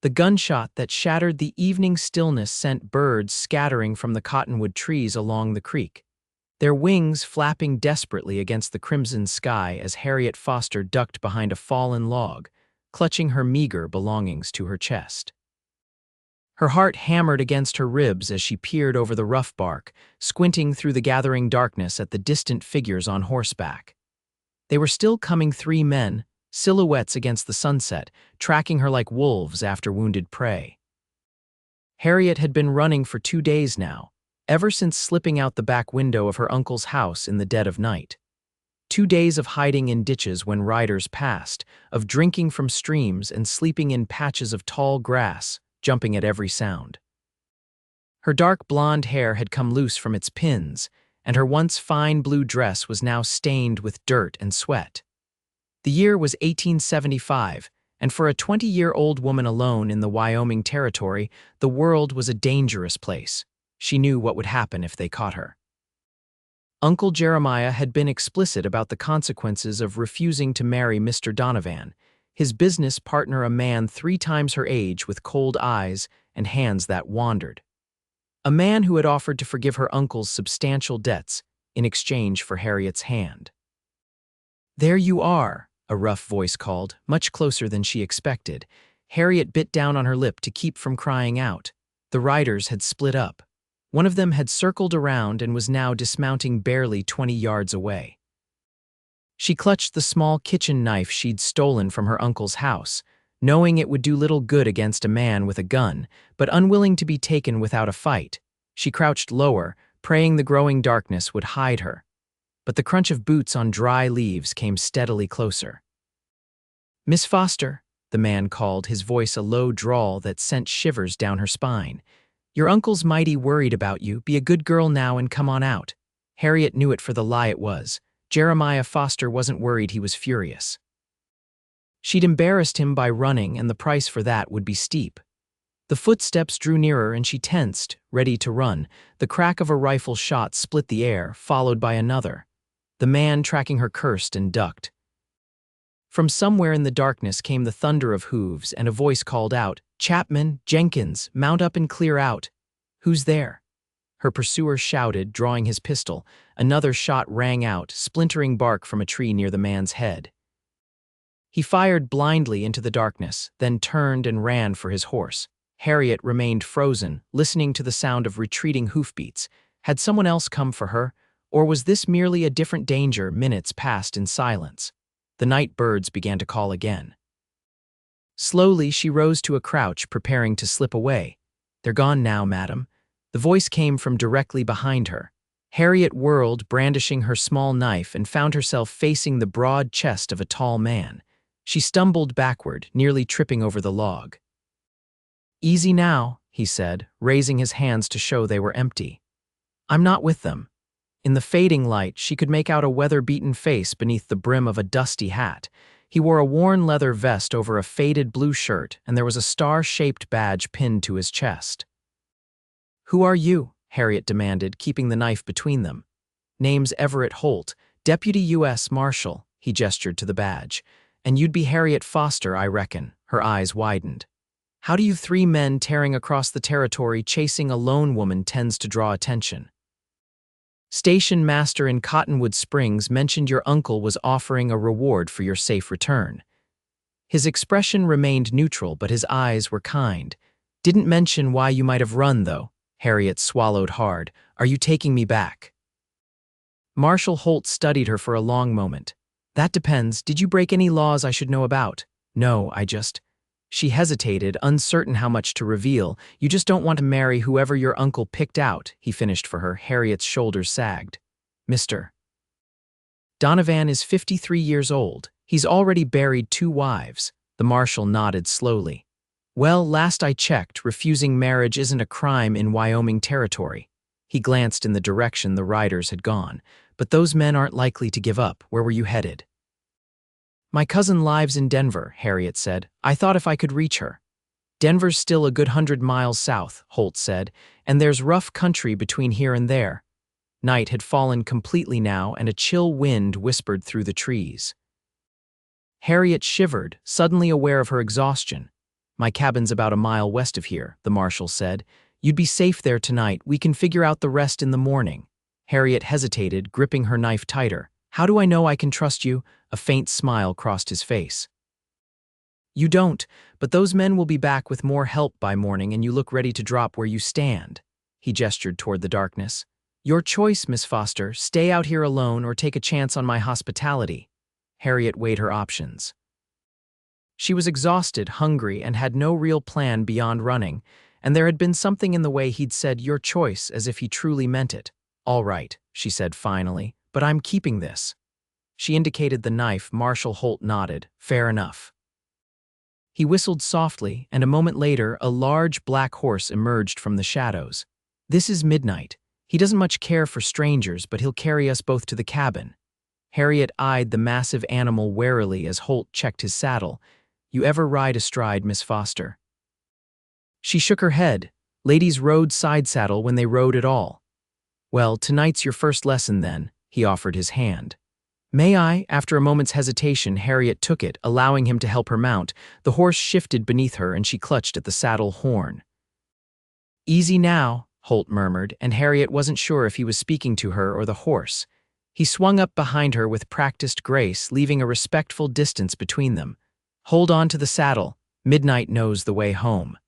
The gunshot that shattered the evening stillness sent birds scattering from the cottonwood trees along the creek, their wings flapping desperately against the crimson sky as Harriet Foster ducked behind a fallen log, clutching her meager belongings to her chest. Her heart hammered against her ribs as she peered over the rough bark, squinting through the gathering darkness at the distant figures on horseback. They were still coming, 3 men, silhouettes against the sunset, tracking her like wolves after wounded prey. Harriet had been running for 2 days now, ever since slipping out the back window of her uncle's house in the dead of night. 2 days of hiding in ditches when riders passed, of drinking from streams and sleeping in patches of tall grass, jumping at every sound. Her dark blonde hair had come loose from its pins, and her once fine blue dress was now stained with dirt and sweat. The year was 1875, and for a 20-year-old woman alone in the Wyoming territory, the world was a dangerous place. She knew what would happen if they caught her. Uncle Jeremiah had been explicit about the consequences of refusing to marry Mr. Donovan, his business partner, a man 3 times her age with cold eyes and hands that wandered. A man who had offered to forgive her uncle's substantial debts in exchange for Harriet's hand. "There you are," a rough voice called, much closer than she expected. Harriet bit down on her lip to keep from crying out. The riders had split up. One of them had circled around and was now dismounting barely 20 yards away. She clutched the small kitchen knife she'd stolen from her uncle's house, knowing it would do little good against a man with a gun, but unwilling to be taken without a fight. She crouched lower, praying the growing darkness would hide her. But the crunch of boots on dry leaves came steadily closer. "Miss Foster," the man called, his voice a low drawl that sent shivers down her spine. "Your uncle's mighty worried about you. Be a good girl now and come on out." Harriet knew it for the lie it was. Jeremiah Foster wasn't worried, he was furious. She'd embarrassed him by running, and the price for that would be steep. The footsteps drew nearer and she tensed, ready to run. The crack of a rifle shot split the air, followed by another. The man tracking her cursed and ducked. From somewhere in the darkness came the thunder of hooves, and a voice called out, "Chapman, Jenkins, mount up and clear out." "Who's there?" Her pursuer shouted, drawing his pistol. Another shot rang out, splintering bark from a tree near the man's head. He fired blindly into the darkness, then turned and ran for his horse. Harriet remained frozen, listening to the sound of retreating hoofbeats. Had someone else come for her, or was this merely a different danger? Minutes passed in silence. The night birds began to call again. Slowly she rose to a crouch, preparing to slip away. "They're gone now, madam." The voice came from directly behind her. Harriet whirled, brandishing her small knife, and found herself facing the broad chest of a tall man. She stumbled backward, nearly tripping over the log. "Easy now," he said, raising his hands to show they were empty. "I'm not with them." In the fading light, she could make out a weather-beaten face beneath the brim of a dusty hat. He wore a worn leather vest over a faded blue shirt, and there was a star-shaped badge pinned to his chest. "Who are you?" Harriet demanded, keeping the knife between them. "Name's Everett Holt, Deputy U.S. Marshal," he gestured to the badge. "And you'd be Harriet Foster, I reckon." Her eyes widened. "How do you 3 men tearing across the territory chasing a lone woman tends to draw attention?" "Station master in Cottonwood Springs mentioned your uncle was offering a reward for your safe return." His expression remained neutral, but his eyes were kind. "Didn't mention why you might have run, though." Harriet swallowed hard. "Are you taking me back?" Marshal Holt studied her for a long moment. "That depends. Did you break any laws I should know about?" "No, I just—" She hesitated, uncertain how much to reveal. "You just don't want to marry whoever your uncle picked out," he finished for her. Harriet's shoulders sagged. "Mr. Donovan is 53 years old. He's already buried 2 wives." The marshal nodded slowly. "Well, last I checked, refusing marriage isn't a crime in Wyoming territory." He glanced in the direction the riders had gone. "But those men aren't likely to give up. Where were you headed?" "My cousin lives in Denver," Harriet said. "I thought if I could reach her." "Denver's still a good 100 miles south," Holt said, "and there's rough country between here and there." Night had fallen completely now, and a chill wind whispered through the trees. Harriet shivered, suddenly aware of her exhaustion. My cabin's about a mile west of here, the marshal said. You'd be safe there tonight. We can figure out the rest in the morning. Harriet hesitated, gripping her knife tighter. How do I know I can trust you? A faint smile crossed his face. You don't, but those men will be back with more help by morning and you look ready to drop where you stand. He gestured toward the darkness. Your choice, Miss Foster. Stay out here alone or take a chance on my hospitality. Harriet weighed her options. She was exhausted, hungry, and had no real plan beyond running, and there had been something in the way he'd said your choice as if he truly meant it. All right, she said finally, but I'm keeping this. She indicated the knife. Marshal Holt nodded. Fair enough. He whistled softly, and a moment later, a large black horse emerged from the shadows. This is Midnight. He doesn't much care for strangers, but he'll carry us both to the cabin. Harriet eyed the massive animal warily as Holt checked his saddle. You ever ride astride, Miss Foster? She shook her head. Ladies rode side saddle when they rode at all. Well, tonight's your first lesson then, he offered his hand. May I? After a moment's hesitation, Harriet took it, allowing him to help her mount. The horse shifted beneath her and she clutched at the saddle horn. Easy now, Holt murmured, and Harriet wasn't sure if he was speaking to her or the horse. He swung up behind her with practiced grace, leaving a respectful distance between them. Hold on to the saddle. Midnight knows the way home.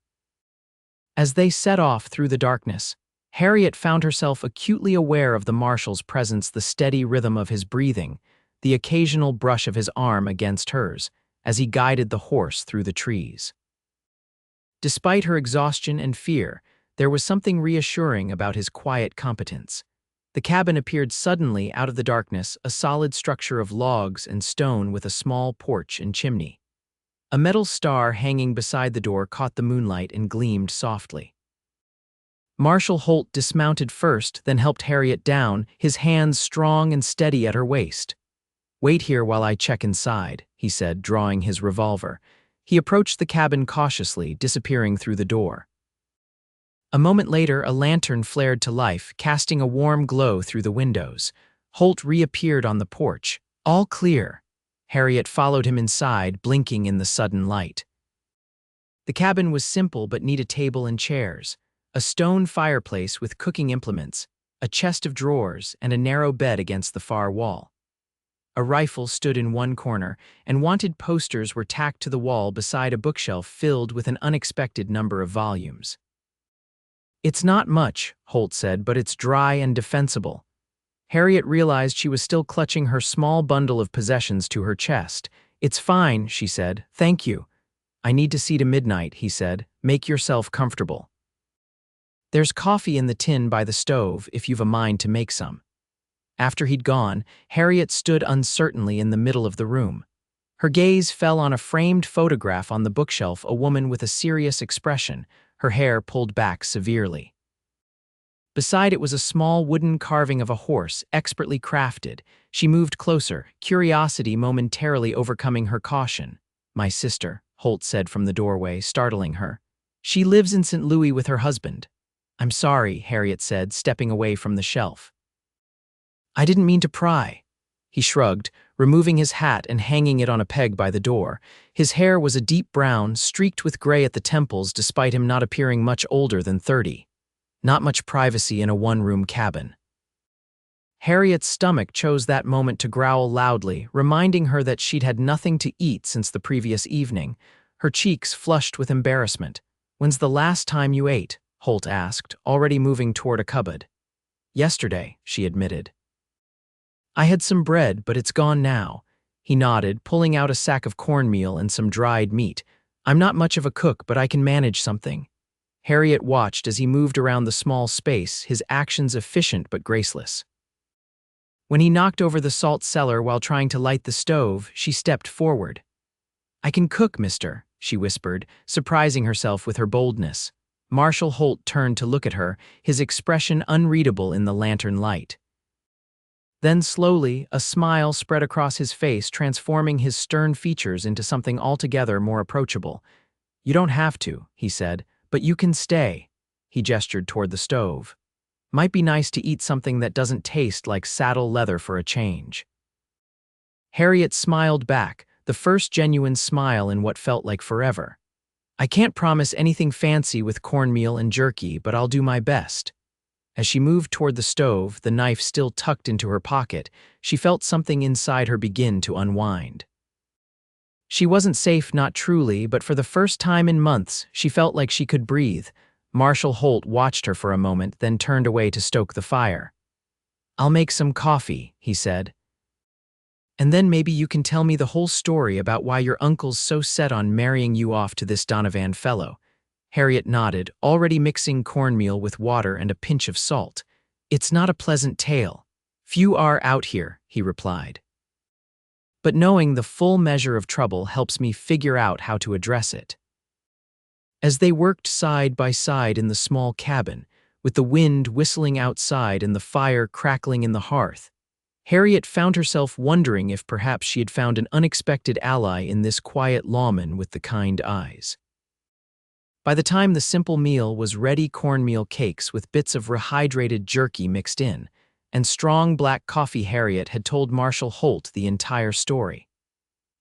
As they set off through the darkness, Harriet found herself acutely aware of the marshal's presence, the steady rhythm of his breathing, the occasional brush of his arm against hers, as he guided the horse through the trees. Despite her exhaustion and fear, there was something reassuring about his quiet competence. The cabin appeared suddenly out of the darkness, a solid structure of logs and stone with a small porch and chimney. A metal star hanging beside the door caught the moonlight and gleamed softly. Marshal Holt dismounted first, then helped Harriet down, his hands strong and steady at her waist. Wait here while I check inside, he said, drawing his revolver. He approached the cabin cautiously, disappearing through the door. A moment later, a lantern flared to life, casting a warm glow through the windows. Holt reappeared on the porch. All clear. Harriet followed him inside, blinking in the sudden light. The cabin was simple but neat: a table and chairs, a stone fireplace with cooking implements, a chest of drawers, and a narrow bed against the far wall. A rifle stood in one corner, and wanted posters were tacked to the wall beside a bookshelf filled with an unexpected number of volumes. It's not much, Holt said, but it's dry and defensible. Harriet realized she was still clutching her small bundle of possessions to her chest. It's fine, she said. Thank you. I need to see to Midnight, he said. Make yourself comfortable. There's coffee in the tin by the stove if you've a mind to make some. After he'd gone, Harriet stood uncertainly in the middle of the room. Her gaze fell on a framed photograph on the bookshelf, a woman with a serious expression, her hair pulled back severely. Beside it was a small wooden carving of a horse, expertly crafted. She moved closer, curiosity momentarily overcoming her caution. My sister, Holt said from the doorway, startling her. She lives in St. Louis with her husband. I'm sorry, Harriet said, stepping away from the shelf. I didn't mean to pry. He shrugged, removing his hat and hanging it on a peg by the door. His hair was a deep brown, streaked with gray at the temples, despite him not appearing much older than 30. Not much privacy in a one-room cabin. Harriet's stomach chose that moment to growl loudly, reminding her that she'd had nothing to eat since the previous evening. Her cheeks flushed with embarrassment. When's the last time you ate? Holt asked, already moving toward a cupboard. Yesterday, she admitted. I had some bread, but it's gone now. He nodded, pulling out a sack of cornmeal and some dried meat. I'm not much of a cook, but I can manage something. Harriet watched as he moved around the small space, his actions efficient but graceless. When he knocked over the salt cellar while trying to light the stove, she stepped forward. I can cook, mister, she whispered, surprising herself with her boldness. Marshal Holt turned to look at her, his expression unreadable in the lantern light. Then slowly, a smile spread across his face, transforming his stern features into something altogether more approachable. You don't have to, he said, but you can stay. He gestured toward the stove. Might be nice to eat something that doesn't taste like saddle leather for a change. Harriet smiled back, the first genuine smile in what felt like forever. I can't promise anything fancy with cornmeal and jerky, but I'll do my best. As she moved toward the stove, the knife still tucked into her pocket, she felt something inside her begin to unwind. She wasn't safe, not truly, but for the first time in months, she felt like she could breathe. Marshal Holt watched her for a moment, then turned away to stoke the fire. "I'll make some coffee," he said. "And then maybe you can tell me the whole story about why your uncle's so set on marrying you off to this Donovan fellow." Harriet nodded, already mixing cornmeal with water and a pinch of salt. "It's not a pleasant tale. Few are out here," he replied. "But knowing the full measure of trouble helps me figure out how to address it." As they worked side by side in the small cabin, with the wind whistling outside and the fire crackling in the hearth, Harriet found herself wondering if perhaps she had found an unexpected ally in this quiet lawman with the kind eyes. By the time the simple meal was ready, cornmeal cakes with bits of rehydrated jerky mixed in, and strong black coffee, Harriet had told Marshal Holt the entire story.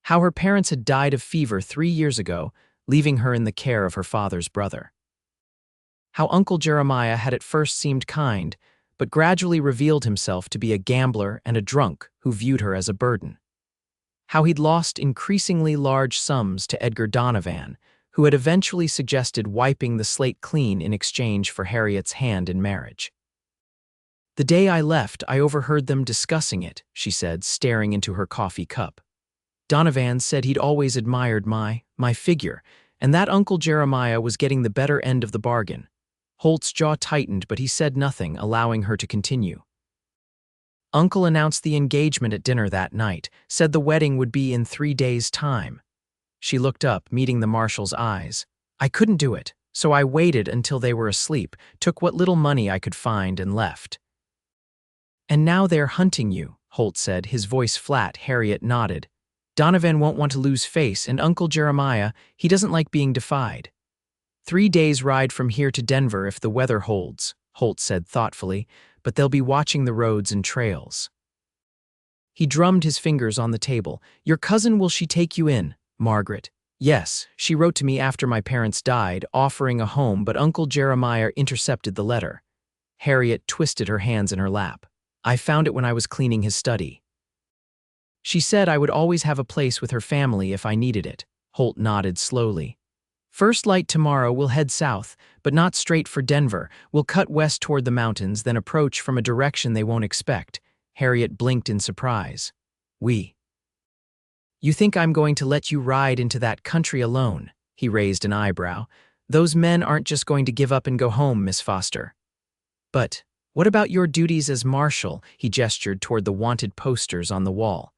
How her parents had died of fever 3 years ago, leaving her in the care of her father's brother. How Uncle Jeremiah had at first seemed kind, but gradually revealed himself to be a gambler and a drunk who viewed her as a burden. How he'd lost increasingly large sums to Edgar Donovan, who had eventually suggested wiping the slate clean in exchange for Harriet's hand in marriage. "The day I left, I overheard them discussing it," she said, staring into her coffee cup. "Donovan said he'd always admired my figure, and that Uncle Jeremiah was getting the better end of the bargain." Holt's jaw tightened, but he said nothing, allowing her to continue. "Uncle announced the engagement at dinner that night, said the wedding would be in 3 days' time." She looked up, meeting the marshal's eyes. "I couldn't do it, so I waited until they were asleep, took what little money I could find, and left." "And now they're hunting you," Holt said, his voice flat. Harriet nodded. "Donovan won't want to lose face, and Uncle Jeremiah, he doesn't like being defied." 3 days' ride from here to Denver if the weather holds," Holt said thoughtfully, "but they'll be watching the roads and trails." He drummed his fingers on the table. "Your cousin, will she take you in, Margaret?" "Yes, she wrote to me after my parents died, offering a home, but Uncle Jeremiah intercepted the letter." Harriet twisted her hands in her lap. "I found it when I was cleaning his study." "She said I would always have a place with her family if I needed it." Holt nodded slowly. "First light tomorrow, we'll head south, but not straight for Denver. We'll cut west toward the mountains, then approach from a direction they won't expect." Harriet blinked in surprise. "You think I'm going to let you ride into that country alone?" He raised an eyebrow. "Those men aren't just going to give up and go home, Miss Foster." "But what about your duties as marshal?" He gestured toward the wanted posters on the wall.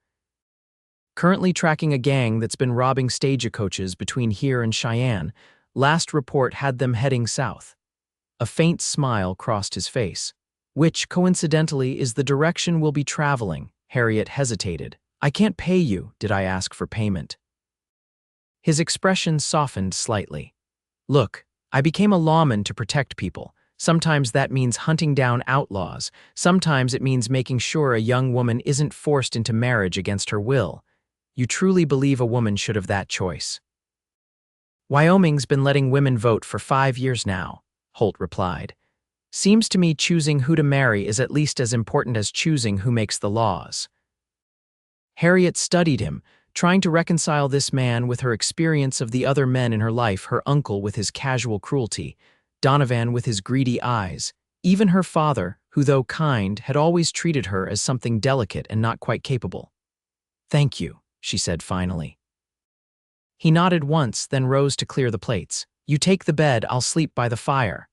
"Currently tracking a gang that's been robbing stagecoaches between here and Cheyenne. Last report had them heading south." A faint smile crossed his face. "Which, coincidentally, is the direction we'll be traveling." Harriet hesitated. "I can't pay you. Did I ask for payment?" His expression softened slightly. "Look, I became a lawman to protect people. Sometimes that means hunting down outlaws. Sometimes it means making sure a young woman isn't forced into marriage against her will. You truly believe a woman should have that choice?" "Wyoming's been letting women vote for 5 years now," Holt replied. "Seems to me choosing who to marry is at least as important as choosing who makes the laws." Harriet studied him, trying to reconcile this man with her experience of the other men in her life, her uncle with his casual cruelty, Donovan with his greedy eyes, even her father, who, though kind, had always treated her as something delicate and not quite capable. "Thank you," she said finally. He nodded once, then rose to clear the plates. "You take the bed, I'll sleep by the fire."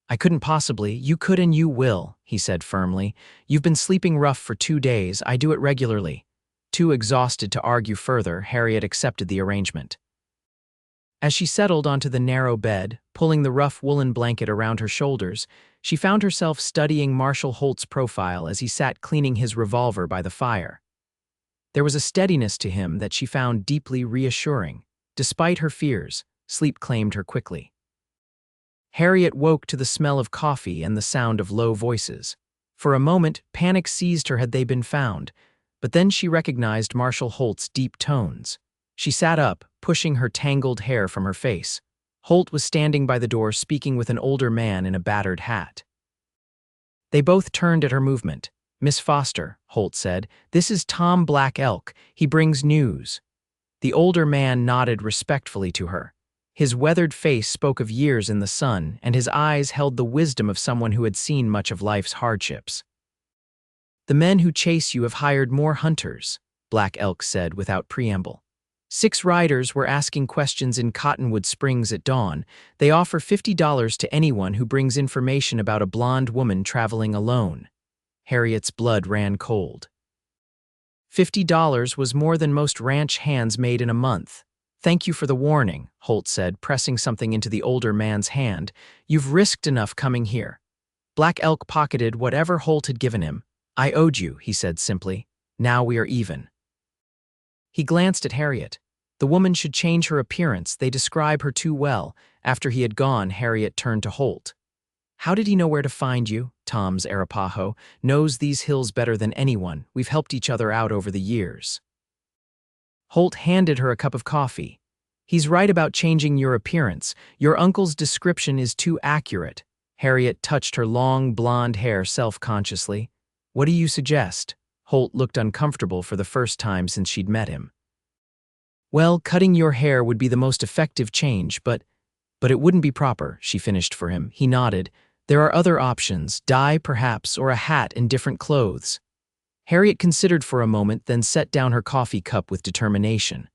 "I couldn't possibly. You could and you will," he said firmly. "You've been sleeping rough for 2 days. I do it regularly." Too exhausted to argue further, Harriet accepted the arrangement. As she settled onto the narrow bed, pulling the rough woolen blanket around her shoulders, she found herself studying Marshal Holt's profile as he sat cleaning his revolver by the fire. There was a steadiness to him that she found deeply reassuring. Despite her fears, sleep claimed her quickly. Harriet woke to the smell of coffee and the sound of low voices. For a moment, panic seized her had they been found, but then she recognized Marshal Holt's deep tones. She sat up, pushing her tangled hair from her face. Holt was standing by the door speaking with an older man in a battered hat. They both turned at her movement. "Miss Foster," Holt said, "this is Tom Black Elk. He brings news." The older man nodded respectfully to her. His weathered face spoke of years in the sun, and his eyes held the wisdom of someone who had seen much of life's hardships. "The men who chase you have hired more hunters," Black Elk said without preamble. 6 riders were asking questions in Cottonwood Springs at dawn. They offer $50 to anyone who brings information about a blonde woman traveling alone. Harriet's blood ran cold. $50 was more than most ranch hands made in a month. "Thank you for the warning," Holt said, pressing something into the older man's hand. "You've risked enough coming here." Black Elk pocketed whatever Holt had given him. "I owed you," he said simply. "Now we are even." He glanced at Harriet. The woman should change her appearance. They describe her too well. After he had gone, Harriet turned to Holt. "How did he know where to find you?" Tom's Arapaho knows these hills better than anyone. We've helped each other out over the years. Holt handed her a cup of coffee. "He's right about changing your appearance. Your uncle's description is too accurate." Harriet touched her long, blonde hair self-consciously. "What do you suggest?" Holt looked uncomfortable for the first time since she'd met him. "Well, cutting your hair would be the most effective change, but it wouldn't be proper," she finished for him. He nodded. "There are other options, dye perhaps, or a hat in different clothes." Harriet considered for a moment, then set down her coffee cup with determination.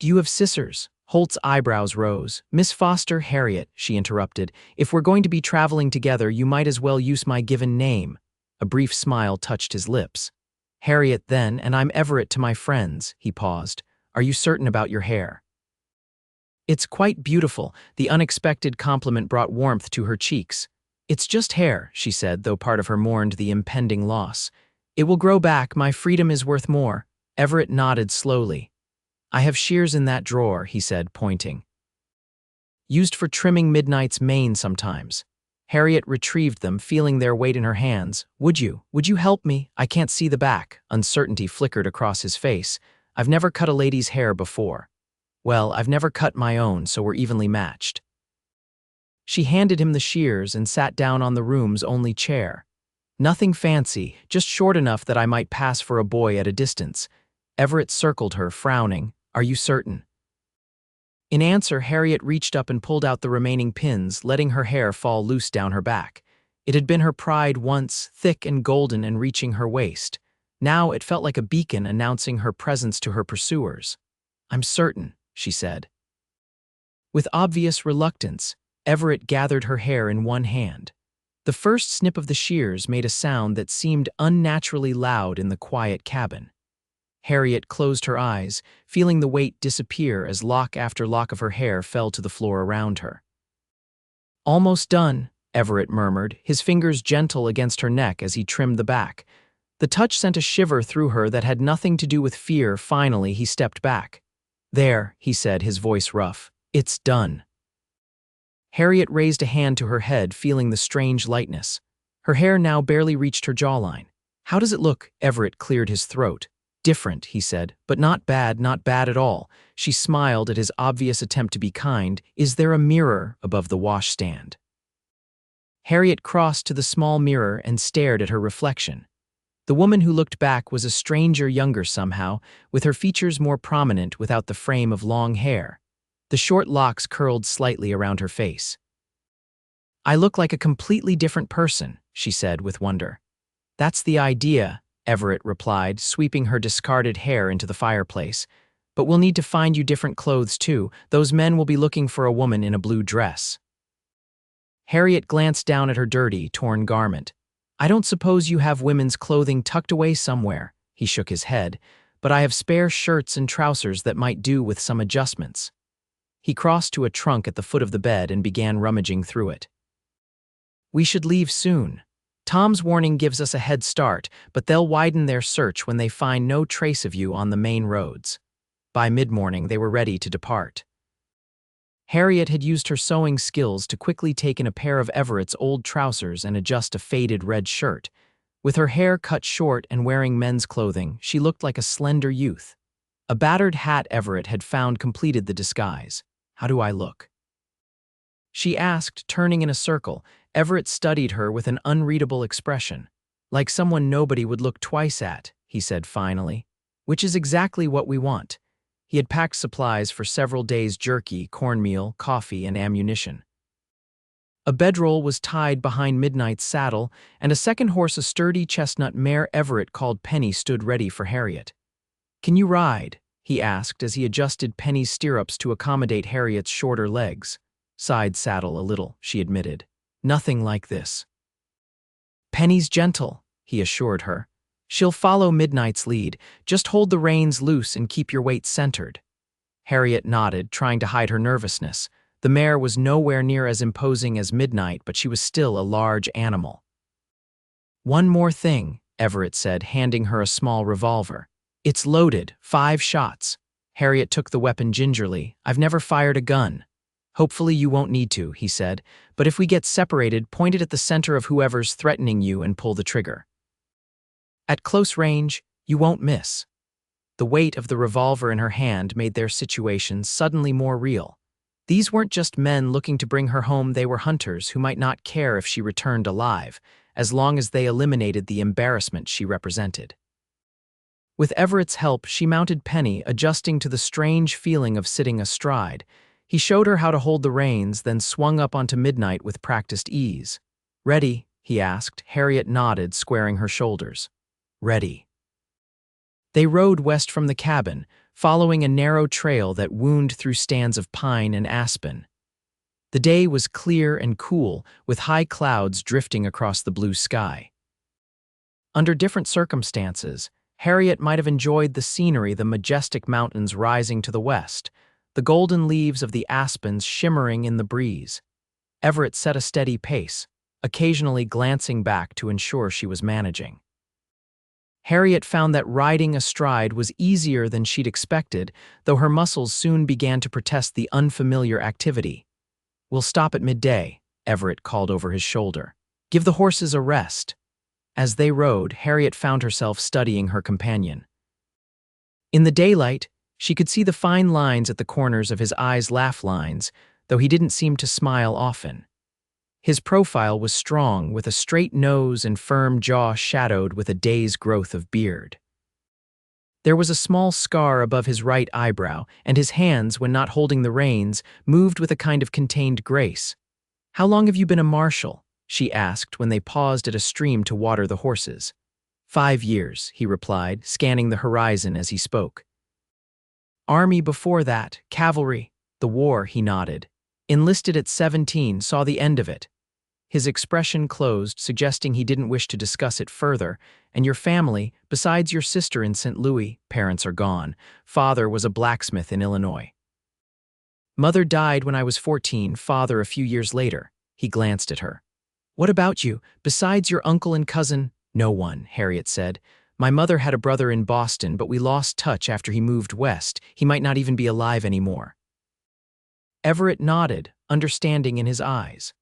"Do you have scissors?" Holt's eyebrows rose. "Miss Foster, Harriet," she interrupted, "if we're going to be traveling together, you might as well use my given name." A brief smile touched his lips. "Harriet, then, and I'm Everett to my friends." He paused. "Are you certain about your hair?" "It's quite beautiful." The unexpected compliment brought warmth to her cheeks. "It's just hair," she said, though part of her mourned the impending loss. "It will grow back. My freedom is worth more." Everett nodded slowly. "I have shears in that drawer," he said, pointing. "Used for trimming Midnight's mane sometimes." Harriet retrieved them, feeling their weight in her hands. Would you help me? I can't see the back." Uncertainty flickered across his face. "I've never cut a lady's hair before." "Well, I've never cut my own, so we're evenly matched." She handed him the shears and sat down on the room's only chair. "Nothing fancy, just short enough that I might pass for a boy at a distance." Everett circled her, frowning. "Are you certain?" In answer, Harriet reached up and pulled out the remaining pins, letting her hair fall loose down her back. It had been her pride once, thick and golden and reaching her waist. Now it felt like a beacon announcing her presence to her pursuers. "I'm certain," she said. With obvious reluctance, Everett gathered her hair in one hand. The first snip of the shears made a sound that seemed unnaturally loud in the quiet cabin. Harriet closed her eyes, feeling the weight disappear as lock after lock of her hair fell to the floor around her. "Almost done," Everett murmured, his fingers gentle against her neck as he trimmed the back. The touch sent a shiver through her that had nothing to do with fear. Finally, he stepped back. "There," he said, his voice rough. "It's done." Harriet raised a hand to her head, feeling the strange lightness. Her hair now barely reached her jawline. "How does it look?" Everett cleared his throat. "Different," he said, "but not bad at all." She smiled at his obvious attempt to be kind. "Is there a mirror above the washstand?" Harriet crossed to the small mirror and stared at her reflection. The woman who looked back was a stranger, younger somehow, with her features more prominent without the frame of long hair. The short locks curled slightly around her face. "I look like a completely different person," she said with wonder. "That's the idea," Everett replied, sweeping her discarded hair into the fireplace. "But we'll need to find you different clothes too. Those men will be looking for a woman in a blue dress." Harriet glanced down at her dirty, torn garment. "I don't suppose you have women's clothing tucked away somewhere," he shook his head, "but I have spare shirts and trousers that might do with some adjustments." He crossed to a trunk at the foot of the bed and began rummaging through it. "We should leave soon. Tom's warning gives us a head start, but they'll widen their search when they find no trace of you on the main roads." By mid-morning, they were ready to depart. Harriet had used her sewing skills to quickly take in a pair of Everett's old trousers and adjust a faded red shirt. With her hair cut short and wearing men's clothing, she looked like a slender youth. A battered hat Everett had found completed the disguise. "How do I look?" she asked, turning in a circle. Everett studied her with an unreadable expression. "Like someone nobody would look twice at," he said finally. "Which is exactly what we want." He had packed supplies for several days: jerky, cornmeal, coffee, and ammunition. A bedroll was tied behind Midnight's saddle, and a second horse, a sturdy chestnut mare Everett called Penny, stood ready for Harriet. "Can you ride?" he asked as he adjusted Penny's stirrups to accommodate Harriet's shorter legs. "Side saddle a little," she admitted. "Nothing like this." "Penny's gentle," he assured her. "She'll follow Midnight's lead. Just hold the reins loose and keep your weight centered." Harriet nodded, trying to hide her nervousness. The mare was nowhere near as imposing as Midnight, but she was still a large animal. "One more thing," Everett said, handing her a small revolver. "It's loaded, 5 shots." Harriet took the weapon gingerly. "I've never fired a gun." "Hopefully you won't need to," he said, "but if we get separated, point it at the center of whoever's threatening you and pull the trigger. At close range, you won't miss." The weight of the revolver in her hand made their situation suddenly more real. These weren't just men looking to bring her home, they were hunters who might not care if she returned alive, as long as they eliminated the embarrassment she represented. With Everett's help, she mounted Penny, adjusting to the strange feeling of sitting astride. He showed her how to hold the reins, then swung up onto Midnight with practiced ease. "Ready?" he asked. Harriet nodded, squaring her shoulders. "Ready." They rode west from the cabin, following a narrow trail that wound through stands of pine and aspen. The day was clear and cool, with high clouds drifting across the blue sky. Under different circumstances, Harriet might have enjoyed the scenery: the majestic mountains rising to the west, the golden leaves of the aspens shimmering in the breeze. Everett set a steady pace, occasionally glancing back to ensure she was managing. Harriet found that riding astride was easier than she'd expected, though her muscles soon began to protest the unfamiliar activity. "We'll stop at midday," Everett called over his shoulder. "Give the horses a rest." As they rode, Harriet found herself studying her companion. In the daylight, she could see the fine lines at the corners of his eyes, laugh lines, though he didn't seem to smile often. His profile was strong, with a straight nose and firm jaw shadowed with a day's growth of beard. There was a small scar above his right eyebrow, and his hands, when not holding the reins, moved with a kind of contained grace. "How long have you been a marshal?" she asked when they paused at a stream to water the horses. 5 years, he replied, scanning the horizon as he spoke. "Army before that, cavalry." "The war," he nodded. "Enlisted at 17, saw the end of it." His expression closed, suggesting he didn't wish to discuss it further. "And your family, besides your sister in St. Louis?" "Parents are gone. Father was a blacksmith in Illinois. Mother died when I was 14, father a few years later." He glanced at her. "What about you? Besides your uncle and cousin?" "No one," Harriet said. "My mother had a brother in Boston, but we lost touch after he moved west. He might not even be alive anymore." Everett nodded, understanding in his eyes.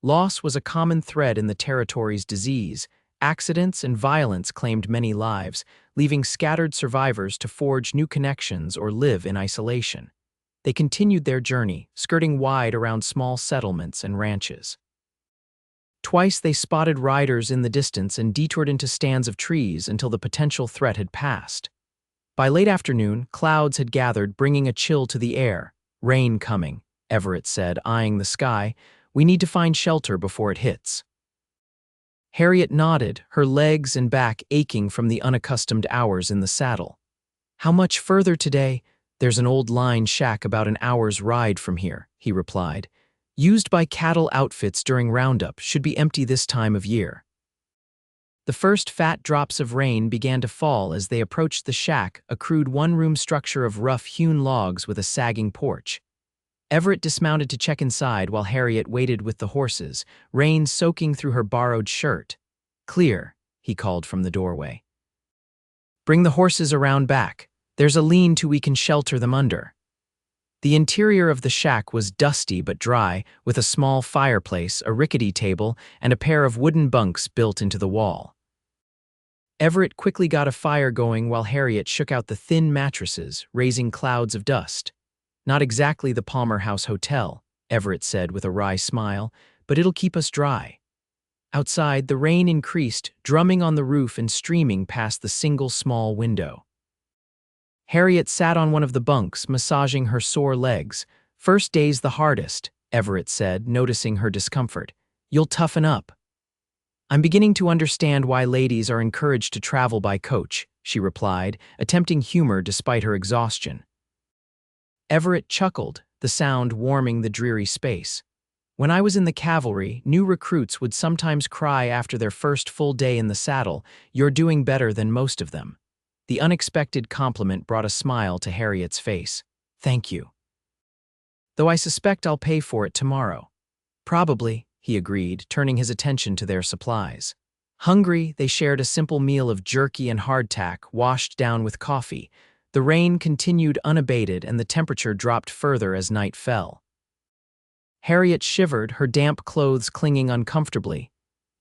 Loss was a common thread in the territory's disease. Accidents and violence claimed many lives, leaving scattered survivors to forge new connections or live in isolation. They continued their journey, skirting wide around small settlements and ranches. Twice they spotted riders in the distance and detoured into stands of trees until the potential threat had passed. By late afternoon, clouds had gathered, bringing a chill to the air. "Rain coming," Everett said, eyeing the sky. "We need to find shelter before it hits." Harriet nodded, her legs and back aching from the unaccustomed hours in the saddle. "How much further today?" "There's an old line shack about an hour's ride from here," he replied. "Used by cattle outfits during roundup, should be empty this time of year." The first fat drops of rain began to fall as they approached the shack, a crude one-room structure of rough-hewn logs with a sagging porch. Everett dismounted to check inside while Harriet waited with the horses, rain soaking through her borrowed shirt. "Clear," he called from the doorway. "Bring the horses around back. There's a lean-to we can shelter them under." The interior of the shack was dusty but dry, with a small fireplace, a rickety table, and a pair of wooden bunks built into the wall. Everett quickly got a fire going while Harriet shook out the thin mattresses, raising clouds of dust. "Not exactly the Palmer House Hotel," Everett said with a wry smile, "but it'll keep us dry." Outside, the rain increased, drumming on the roof and streaming past the single small window. Harriet sat on one of the bunks, massaging her sore legs. "First day's the hardest," Everett said, noticing her discomfort. "You'll toughen up." "I'm beginning to understand why ladies are encouraged to travel by coach," she replied, attempting humor despite her exhaustion. Everett chuckled, the sound warming the dreary space. "When I was in the cavalry, new recruits would sometimes cry after their first full day in the saddle, 'You're doing better than most of them.'" The unexpected compliment brought a smile to Harriet's face. "Thank you. Though I suspect I'll pay for it tomorrow." "Probably," he agreed, turning his attention to their supplies. Hungry, they shared a simple meal of jerky and hardtack, washed down with coffee. The rain continued unabated and the temperature dropped further as night fell. Harriet shivered, her damp clothes clinging uncomfortably.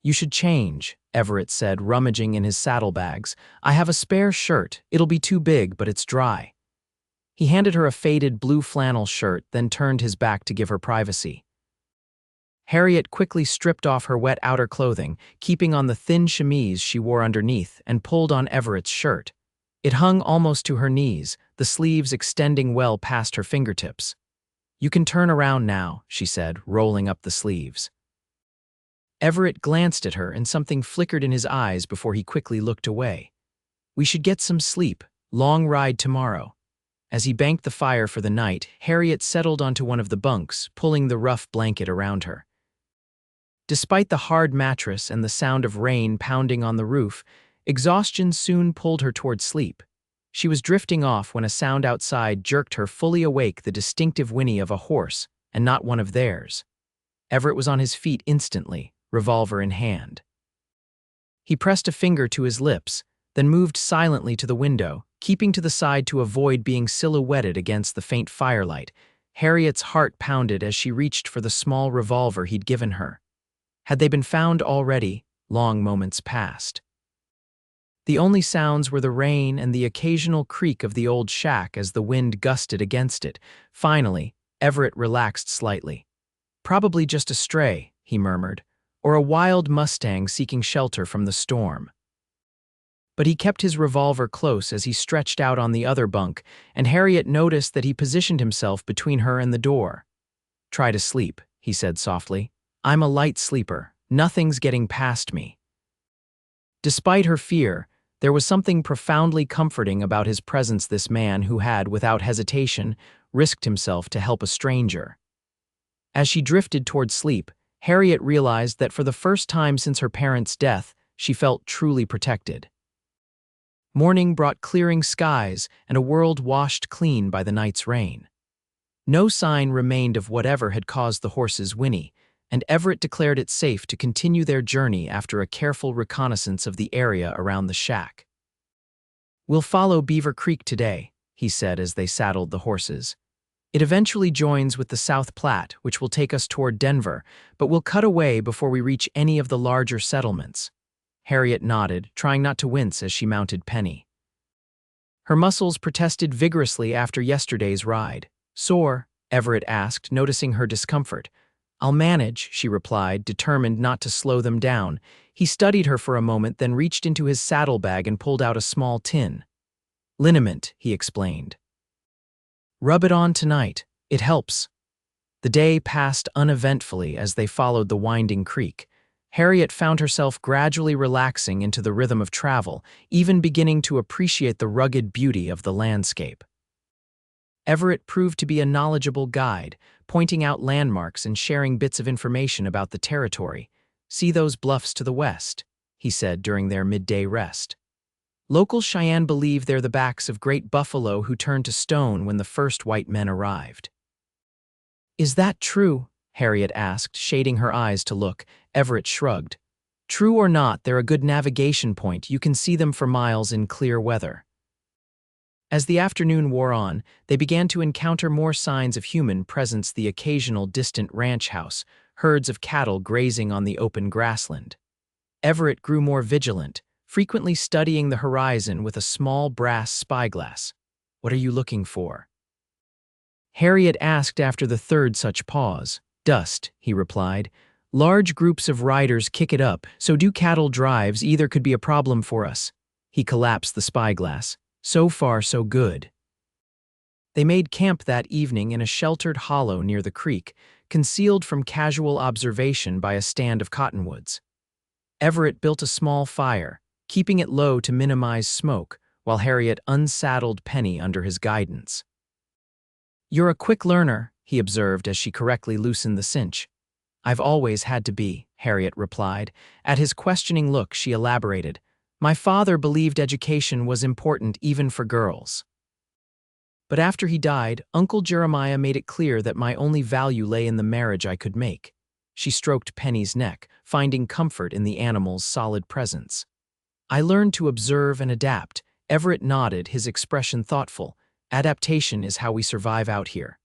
"You should change," Everett said, rummaging in his saddlebags. "I have a spare shirt. It'll be too big, but it's dry." He handed her a faded blue flannel shirt, then turned his back to give her privacy. Harriet quickly stripped off her wet outer clothing, keeping on the thin chemise she wore underneath, and pulled on Everett's shirt. It hung almost to her knees, the sleeves extending well past her fingertips. "You can turn around now," she said, rolling up the sleeves. Everett glanced at her and something flickered in his eyes before he quickly looked away. "We should get some sleep. Long ride tomorrow." As he banked the fire for the night, Harriet settled onto one of the bunks, pulling the rough blanket around her. Despite the hard mattress and the sound of rain pounding on the roof, exhaustion soon pulled her toward sleep. She was drifting off when a sound outside jerked her fully awake, the distinctive whinny of a horse, and not one of theirs. Everett was on his feet instantly, revolver in hand. He pressed a finger to his lips, then moved silently to the window, keeping to the side to avoid being silhouetted against the faint firelight. Harriet's heart pounded as she reached for the small revolver he'd given her. Had they been found already? Long moments passed. The only sounds were the rain and the occasional creak of the old shack as the wind gusted against it. Finally, Everett relaxed slightly. "Probably just a stray," he murmured, "or a wild Mustang seeking shelter from the storm." But he kept his revolver close as he stretched out on the other bunk, and Harriet noticed that he positioned himself between her and the door. "Try to sleep," he said softly. "I'm a light sleeper. Nothing's getting past me." Despite her fear, there was something profoundly comforting about his presence, this man who had, without hesitation, risked himself to help a stranger. As she drifted toward sleep, Harriet realized that for the first time since her parents' death, she felt truly protected. Morning brought clearing skies and a world washed clean by the night's rain. No sign remained of whatever had caused the horse's whinny, and Everett declared it safe to continue their journey after a careful reconnaissance of the area around the shack. "We'll follow Beaver Creek today," he said as they saddled the horses. "It eventually joins with the South Platte, which will take us toward Denver, but we'll cut away before we reach any of the larger settlements." Harriet nodded, trying not to wince as she mounted Penny. Her muscles protested vigorously after yesterday's ride. "Sore?" Everett asked, noticing her discomfort. "I'll manage," she replied, determined not to slow them down. He studied her for a moment, then reached into his saddlebag and pulled out a small tin. "Liniment," he explained. "Rub it on tonight. It helps." The day passed uneventfully as they followed the winding creek. Harriet found herself gradually relaxing into the rhythm of travel, even beginning to appreciate the rugged beauty of the landscape. Everett proved to be a knowledgeable guide, pointing out landmarks and sharing bits of information about the territory. "See those bluffs to the west," he said during their midday rest. "Local Cheyenne believe they're the backs of great buffalo who turned to stone when the first white men arrived." "Is that true?" Harriet asked, shading her eyes to look. Everett shrugged. "True or not, they're a good navigation point. You can see them for miles in clear weather." As the afternoon wore on, they began to encounter more signs of human presence, the occasional distant ranch house, herds of cattle grazing on the open grassland. Everett grew more vigilant, frequently studying the horizon with a small brass spyglass. "What are you looking for?" Harriet asked after the third such pause. "Dust," he replied. "Large groups of riders kick it up, so do cattle drives. Either could be a problem for us." He collapsed the spyglass. "So far, so good." They made camp that evening in a sheltered hollow near the creek, concealed from casual observation by a stand of cottonwoods. Everett built a small fire, keeping it low to minimize smoke, while Harriet unsaddled Penny under his guidance. "You're a quick learner," he observed as she correctly loosened the cinch. "I've always had to be," Harriet replied. At his questioning look, she elaborated. "My father believed education was important even for girls. But after he died, Uncle Jeremiah made it clear that my only value lay in the marriage I could make." She stroked Penny's neck, finding comfort in the animal's solid presence. "I learned to observe and adapt." Everett nodded, his expression thoughtful. "Adaptation is how we survive out here."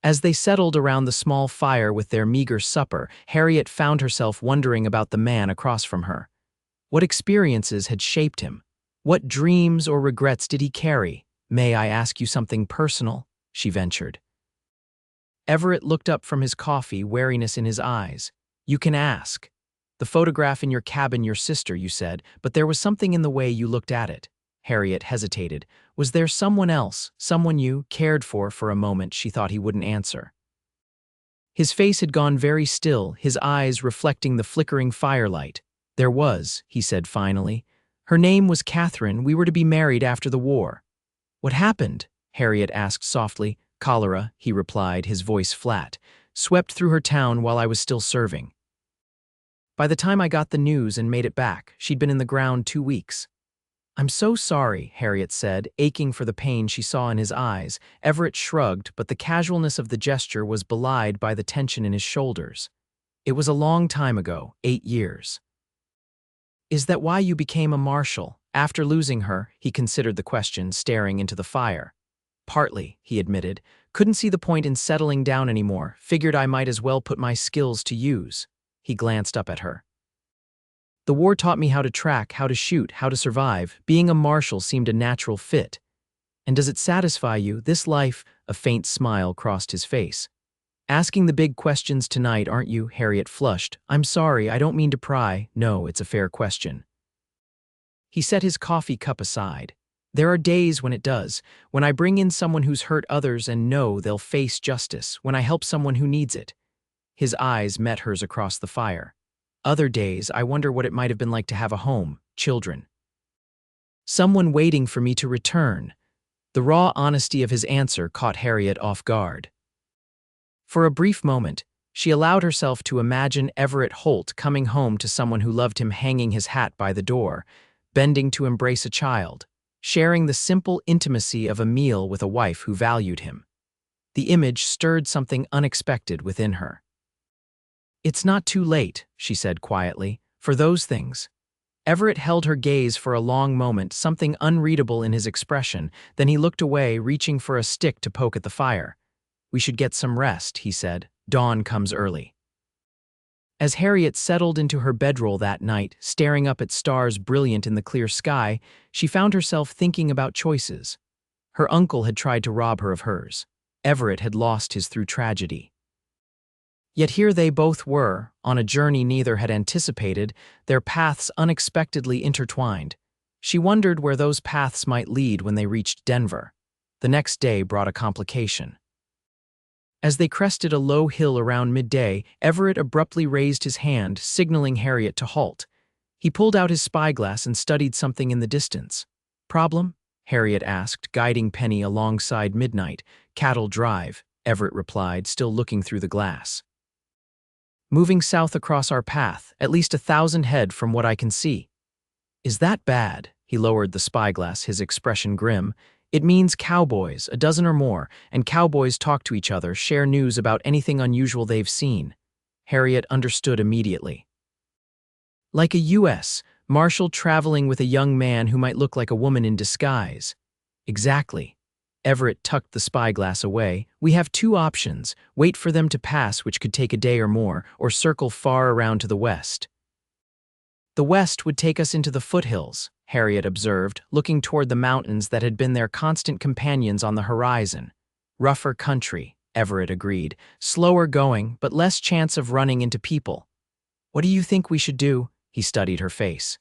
As they settled around the small fire with their meager supper, Harriet found herself wondering about the man across from her. What experiences had shaped him? What dreams or regrets did he carry? "May I ask you something personal?" she ventured. Everett looked up from his coffee, wariness in his eyes. "You can ask. The photograph in your cabin, your sister, you said, but there was something in the way you looked at it." Harriet hesitated. Was there someone else, someone you cared for a moment? She thought he wouldn't answer. His face had gone very still, his eyes reflecting the flickering firelight. "There was," he said finally. "Her name was Catherine. We were to be married after the war." "What happened?" Harriet asked softly. "Cholera," he replied, his voice flat. "Swept through her town while I was still serving. By the time I got the news and made it back, she'd been in the ground 2 weeks." "I'm so sorry," Harriet said, aching for the pain she saw in his eyes. Everett shrugged, but the casualness of the gesture was belied by the tension in his shoulders. "It was a long time ago, 8 years." "Is that why you became a marshal?" After losing her, he considered the question, staring into the fire. "Partly," he admitted. "Couldn't see the point in settling down anymore. Figured I might as well put my skills to use." He glanced up at her. "The war taught me how to track, how to shoot, how to survive. Being a marshal seemed a natural fit." "And does it satisfy you, this life?" A faint smile crossed his face. "Asking the big questions tonight, aren't you?" Harriet flushed. "I'm sorry, I don't mean to pry." "No, it's a fair question." He set his coffee cup aside. "There are days when it does, when I bring in someone who's hurt others and know they'll face justice, when I help someone who needs it." His eyes met hers across the fire. "Other days, I wonder what it might have been like to have a home, children. Someone waiting for me to return." The raw honesty of his answer caught Harriet off guard. For a brief moment, she allowed herself to imagine Everett Holt coming home to someone who loved him, hanging his hat by the door, bending to embrace a child, sharing the simple intimacy of a meal with a wife who valued him. The image stirred something unexpected within her. "It's not too late," she said quietly, "for those things." Everett held her gaze for a long moment, something unreadable in his expression. Then he looked away, reaching for a stick to poke at the fire. "We should get some rest," he said. "Dawn comes early." As Harriet settled into her bedroll that night, staring up at stars brilliant in the clear sky, she found herself thinking about choices. Her uncle had tried to rob her of hers. Everett had lost his through tragedy. Yet here they both were, on a journey neither had anticipated, their paths unexpectedly intertwined. She wondered where those paths might lead when they reached Denver. The next day brought a complication. As they crested a low hill around midday, Everett abruptly raised his hand, signaling Harriet to halt. He pulled out his spyglass and studied something in the distance. "Problem?" Harriet asked, guiding Penny alongside Midnight. "Cattle drive," Everett replied, still looking through the glass. "Moving south across our path, at least 1,000 head from what I can see." "Is that bad?" He lowered the spyglass, his expression grim. "It means cowboys, a dozen or more, and cowboys talk to each other, share news about anything unusual they've seen." Harriet understood immediately. "Like a U.S. Marshal traveling with a young man who might look like a woman in disguise." "Exactly." Everett tucked the spyglass away. "We have 2 options: wait for them to pass, which could take a day or more, or circle far around to the west." The west would take us into the foothills, Harriet observed, looking toward the mountains that had been their constant companions on the horizon. Rougher country, Everett agreed. Slower going, but less chance of running into people. What do you think we should do? He studied her face.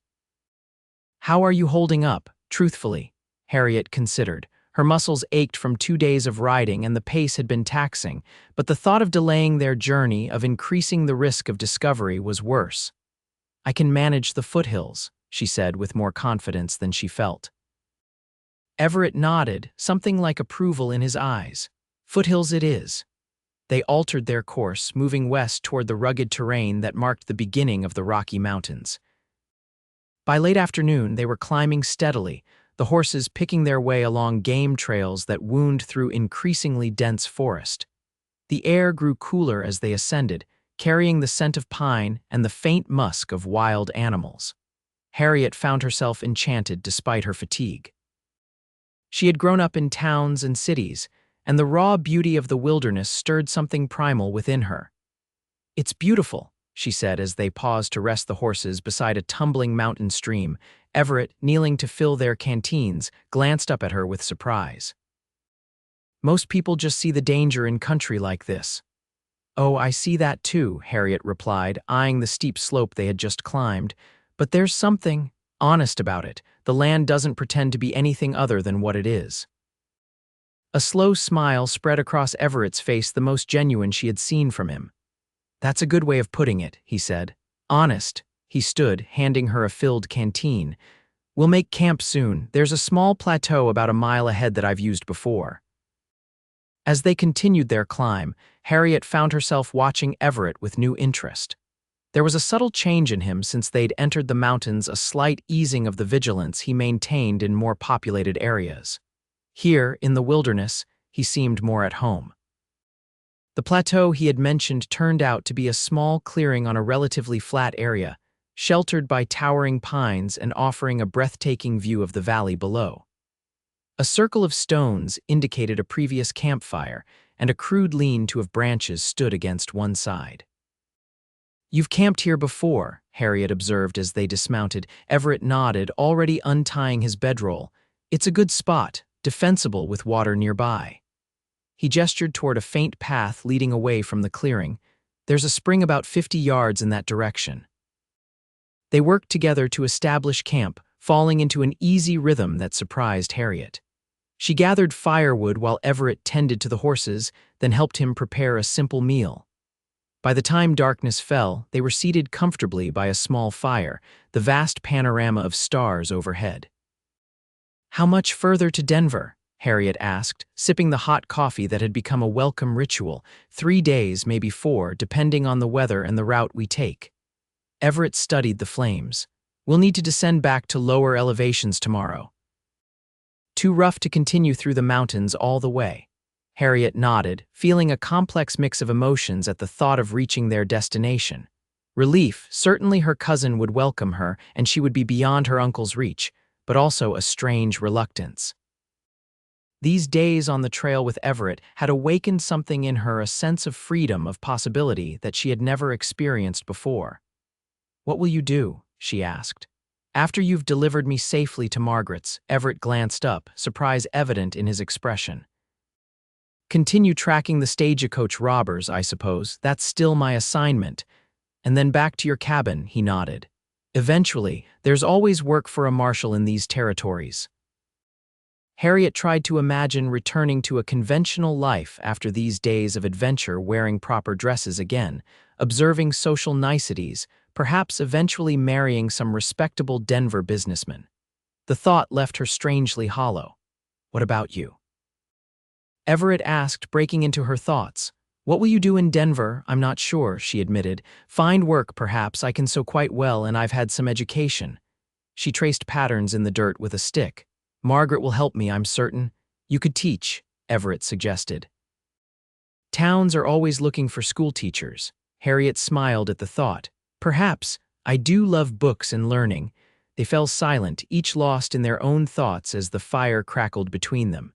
How are you holding up, truthfully? Harriet considered. Her muscles ached from 2 days of riding and the pace had been taxing, but the thought of delaying their journey, of increasing the risk of discovery, was worse. I can manage the foothills, she said with more confidence than she felt. Everett nodded, something like approval in his eyes. Foothills it is. They altered their course, moving west toward the rugged terrain that marked the beginning of the Rocky Mountains. By late afternoon, they were climbing steadily, the horses picking their way along game trails that wound through increasingly dense forest. The air grew cooler as they ascended, carrying the scent of pine and the faint musk of wild animals. Harriet found herself enchanted despite her fatigue. She had grown up in towns and cities, and the raw beauty of the wilderness stirred something primal within her. It's beautiful, she said as they paused to rest the horses beside a tumbling mountain stream. Everett, kneeling to fill their canteens, glanced up at her with surprise. Most people just see the danger in country like this. Oh, I see that too, Harriet replied, eyeing the steep slope they had just climbed. But there's something honest about it. The land doesn't pretend to be anything other than what it is. A slow smile spread across Everett's face, the most genuine she had seen from him. That's a good way of putting it, he said. Honest. He stood, handing her a filled canteen. We'll make camp soon. There's a small plateau about a mile ahead that I've used before. As they continued their climb, Harriet found herself watching Everett with new interest. There was a subtle change in him since they'd entered the mountains, a slight easing of the vigilance he maintained in more populated areas. Here, in the wilderness, he seemed more at home. The plateau he had mentioned turned out to be a small clearing on a relatively flat area, sheltered by towering pines and offering a breathtaking view of the valley below. A circle of stones indicated a previous campfire, and a crude lean-to of branches stood against one side. You've camped here before, Harriet observed as they dismounted. Everett nodded, already untying his bedroll. It's a good spot, defensible with water nearby. He gestured toward a faint path leading away from the clearing. There's a spring about 50 yards in that direction. They worked together to establish camp, falling into an easy rhythm that surprised Harriet. She gathered firewood while Everett tended to the horses, then helped him prepare a simple meal. By the time darkness fell, they were seated comfortably by a small fire, the vast panorama of stars overhead. How much further to Denver? Harriet asked, sipping the hot coffee that had become a welcome ritual. 3 days, maybe 4, depending on the weather and the route we take. Everett studied the flames. We'll need to descend back to lower elevations tomorrow. Too rough to continue through the mountains all the way. Harriet nodded, feeling a complex mix of emotions at the thought of reaching their destination. Relief, certainly her cousin would welcome her and she would be beyond her uncle's reach, but also a strange reluctance. These days on the trail with Everett had awakened something in her, a sense of freedom, of possibility that she had never experienced before. What will you do? She asked. After you've delivered me safely to Margaret's. Everett glanced up, surprise evident in his expression. Continue tracking the stagecoach robbers, I suppose. That's still my assignment. And then back to your cabin, he nodded. Eventually, there's always work for a marshal in these territories. Harriet tried to imagine returning to a conventional life after these days of adventure, wearing proper dresses again, observing social niceties, perhaps eventually marrying some respectable Denver businessman. The thought left her strangely hollow. What about you? Everett asked, breaking into her thoughts. What will you do in Denver? I'm not sure, she admitted. Find work, perhaps. I can sew quite well, and I've had some education. She traced patterns in the dirt with a stick. Margaret will help me, I'm certain. You could teach, Everett suggested. Towns are always looking for school teachers. Harriet smiled at the thought. Perhaps. I do love books and learning. They fell silent, each lost in their own thoughts as the fire crackled between them.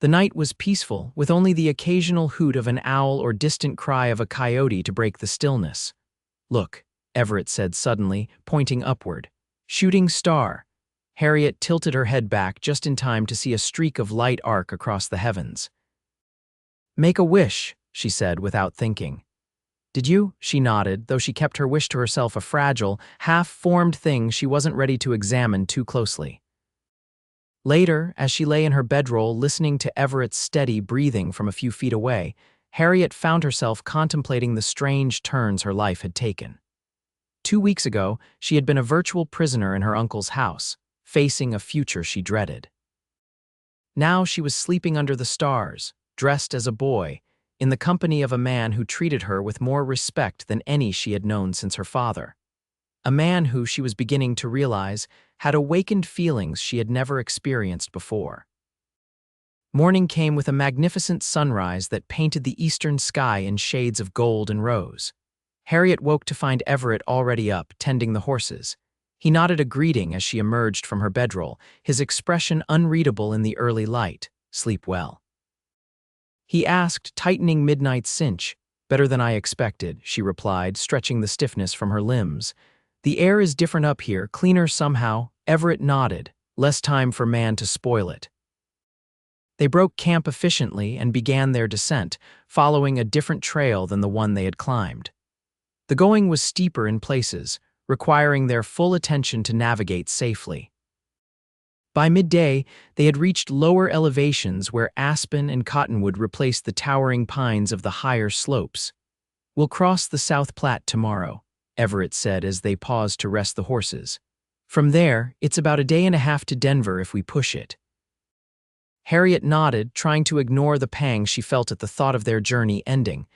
The night was peaceful, with only the occasional hoot of an owl or distant cry of a coyote to break the stillness. Look, Everett said suddenly, pointing upward. Shooting star. Harriet tilted her head back just in time to see a streak of light arc across the heavens. Make a wish, she said without thinking. Did you? She nodded, though she kept her wish to herself a fragile, half-formed thing she wasn't ready to examine too closely. Later, as she lay in her bedroll listening to Everett's steady breathing from a few feet away, Harriet found herself contemplating the strange turns her life had taken. 2 weeks ago, she had been a virtual prisoner in her uncle's house, facing a future she dreaded. Now she was sleeping under the stars, dressed as a boy, in the company of a man who treated her with more respect than any she had known since her father. A man who, she was beginning to realize, had awakened feelings she had never experienced before. Morning came with a magnificent sunrise that painted the eastern sky in shades of gold and rose. Harriet woke to find Everett already up, tending the horses. He nodded a greeting as she emerged from her bedroll, his expression unreadable in the early light. Sleep well. He asked, tightening Midnight's cinch. Better than I expected, she replied, stretching the stiffness from her limbs. The air is different up here, cleaner somehow. Everett nodded. Less time for man to spoil it. They broke camp efficiently and began their descent, following a different trail than the one they had climbed. The going was steeper in places, requiring their full attention to navigate safely. By midday, they had reached lower elevations where aspen and cottonwood replaced the towering pines of the higher slopes. We'll cross the South Platte tomorrow, Everett said as they paused to rest the horses. From there, it's about a day and a half to Denver if we push it. Harriet nodded, trying to ignore the pang she felt at the thought of their journey ending.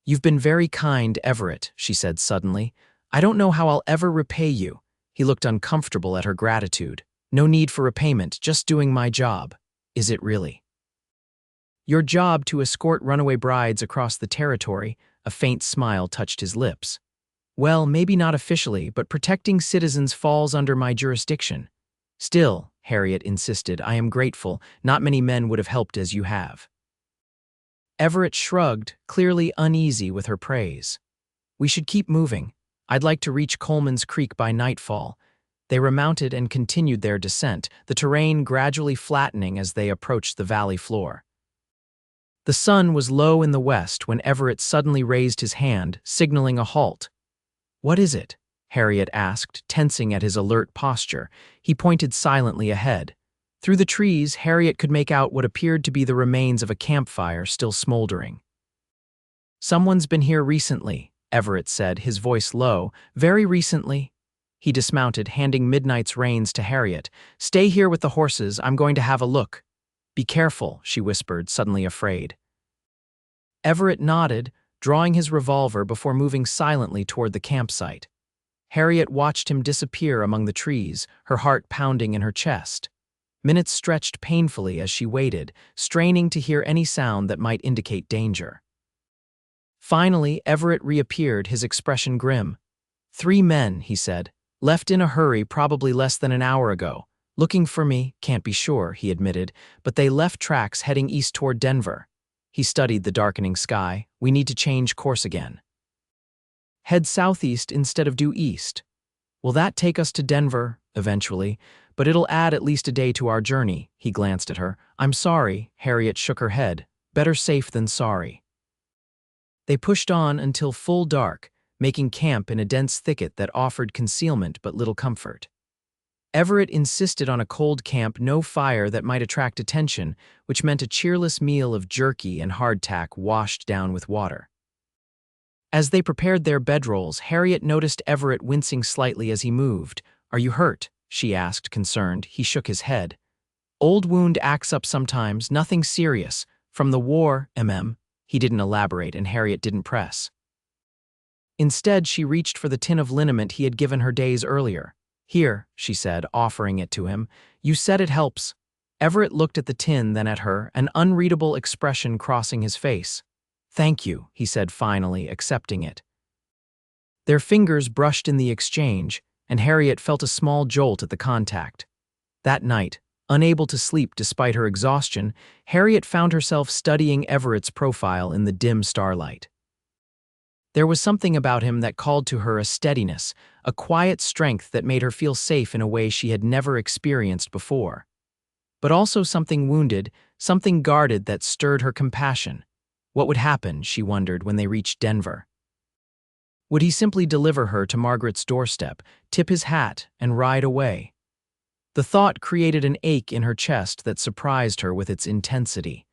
You've been very kind, Everett, she said suddenly. I don't know how I'll ever repay you. He looked uncomfortable at her gratitude. No need for repayment, just doing my job. Is it really? Your job to escort runaway brides across the territory, a faint smile touched his lips. Well, maybe not officially, but protecting citizens falls under my jurisdiction. Still, Harriet insisted, I am grateful. Not many men would have helped as you have. Everett shrugged, clearly uneasy with her praise. We should keep moving. I'd like to reach Coleman's Creek by nightfall. They remounted and continued their descent, the terrain gradually flattening as they approached the valley floor. The sun was low in the west when Everett suddenly raised his hand, signaling a halt. What is it? Harriet asked, tensing at his alert posture. He pointed silently ahead. Through the trees, Harriet could make out what appeared to be the remains of a campfire still smoldering. Someone's been here recently, Everett said, his voice low. Very recently. He dismounted, handing Midnight's reins to Harriet. Stay here with the horses, I'm going to have a look. Be careful, she whispered, suddenly afraid. Everett nodded, drawing his revolver before moving silently toward the campsite. Harriet watched him disappear among the trees, her heart pounding in her chest. Minutes stretched painfully as she waited, straining to hear any sound that might indicate danger. Finally, Everett reappeared, his expression grim. 3 men, he said. Left in a hurry probably less than an hour ago. Looking for me, can't be sure, he admitted, but they left tracks heading east toward Denver. He studied the darkening sky. We need to change course again. Head southeast instead of due east. Will that take us to Denver, eventually? But it'll add at least a day to our journey, he glanced at her. I'm sorry, Harriet shook her head. Better safe than sorry. They pushed on until full dark, making camp in a dense thicket that offered concealment but little comfort. Everett insisted on a cold camp, no fire that might attract attention, which meant a cheerless meal of jerky and hardtack washed down with water. As they prepared their bedrolls, Harriet noticed Everett wincing slightly as he moved. Are you hurt? She asked, concerned. He shook his head. Old wound acts up sometimes, nothing serious. From the war, He didn't elaborate, and Harriet didn't press. Instead, she reached for the tin of liniment he had given her days earlier. Here, she said, offering it to him. You said it helps. Everett looked at the tin, then at her, an unreadable expression crossing his face. Thank you, he said finally, accepting it. Their fingers brushed in the exchange, and Harriet felt a small jolt at the contact. That night, unable to sleep despite her exhaustion, Harriet found herself studying Everett's profile in the dim starlight. There was something about him that called to her a steadiness, a quiet strength that made her feel safe in a way she had never experienced before. But also something wounded, something guarded that stirred her compassion. What would happen, she wondered, when they reached Denver? Would he simply deliver her to Margaret's doorstep, tip his hat, and ride away? The thought created an ache in her chest that surprised her with its intensity.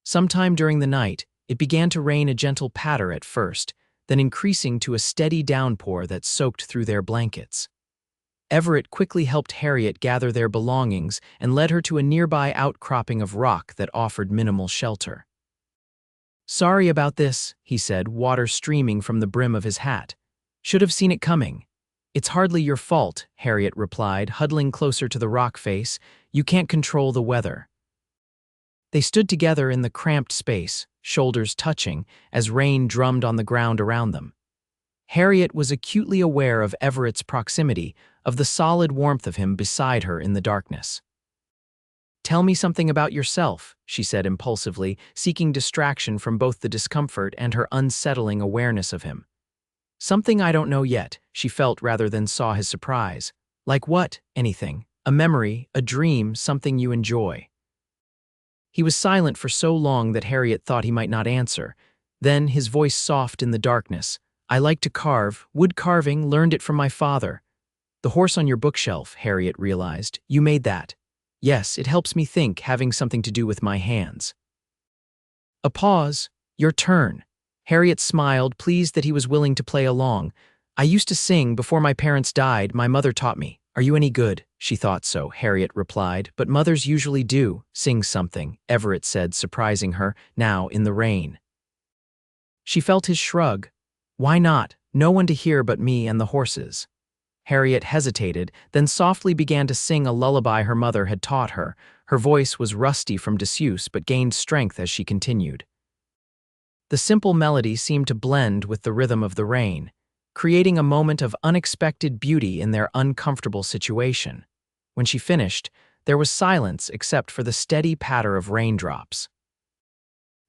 Sometime during the night, it began to rain, a gentle patter at first, then increasing to a steady downpour that soaked through their blankets. Everett quickly helped Harriet gather their belongings and led her to a nearby outcropping of rock that offered minimal shelter. "Sorry about this," he said, water streaming from the brim of his hat. "Should have seen it coming." "It's hardly your fault," Harriet replied, huddling closer to the rock face. "You can't control the weather." They stood together in the cramped space, shoulders touching, as rain drummed on the ground around them. Harriet was acutely aware of Everett's proximity, of the solid warmth of him beside her in the darkness. "Tell me something about yourself," she said impulsively, seeking distraction from both the discomfort and her unsettling awareness of him. "Something I don't know yet," she felt rather than saw his surprise. "Like what? Anything. A memory, a dream, something you enjoy." He was silent for so long that Harriet thought he might not answer. Then, his voice soft in the darkness. "I like to carve, wood carving, learned it from my father." "The horse on your bookshelf," Harriet realized. "You made that." "Yes, it helps me think, having something to do with my hands." A pause. "Your turn." Harriet smiled, pleased that he was willing to play along. "I used to sing before my parents died. My mother taught me." "Are you any good?" "She thought so," Harriet replied. "But mothers usually do. Sing something," Everett said, surprising her, "now in the rain." She felt his shrug. "Why not? No one to hear but me and the horses." Harriet hesitated, then softly began to sing a lullaby her mother had taught her. Her voice was rusty from disuse but gained strength as she continued. The simple melody seemed to blend with the rhythm of the rain, creating a moment of unexpected beauty in their uncomfortable situation. When she finished, there was silence except for the steady patter of raindrops.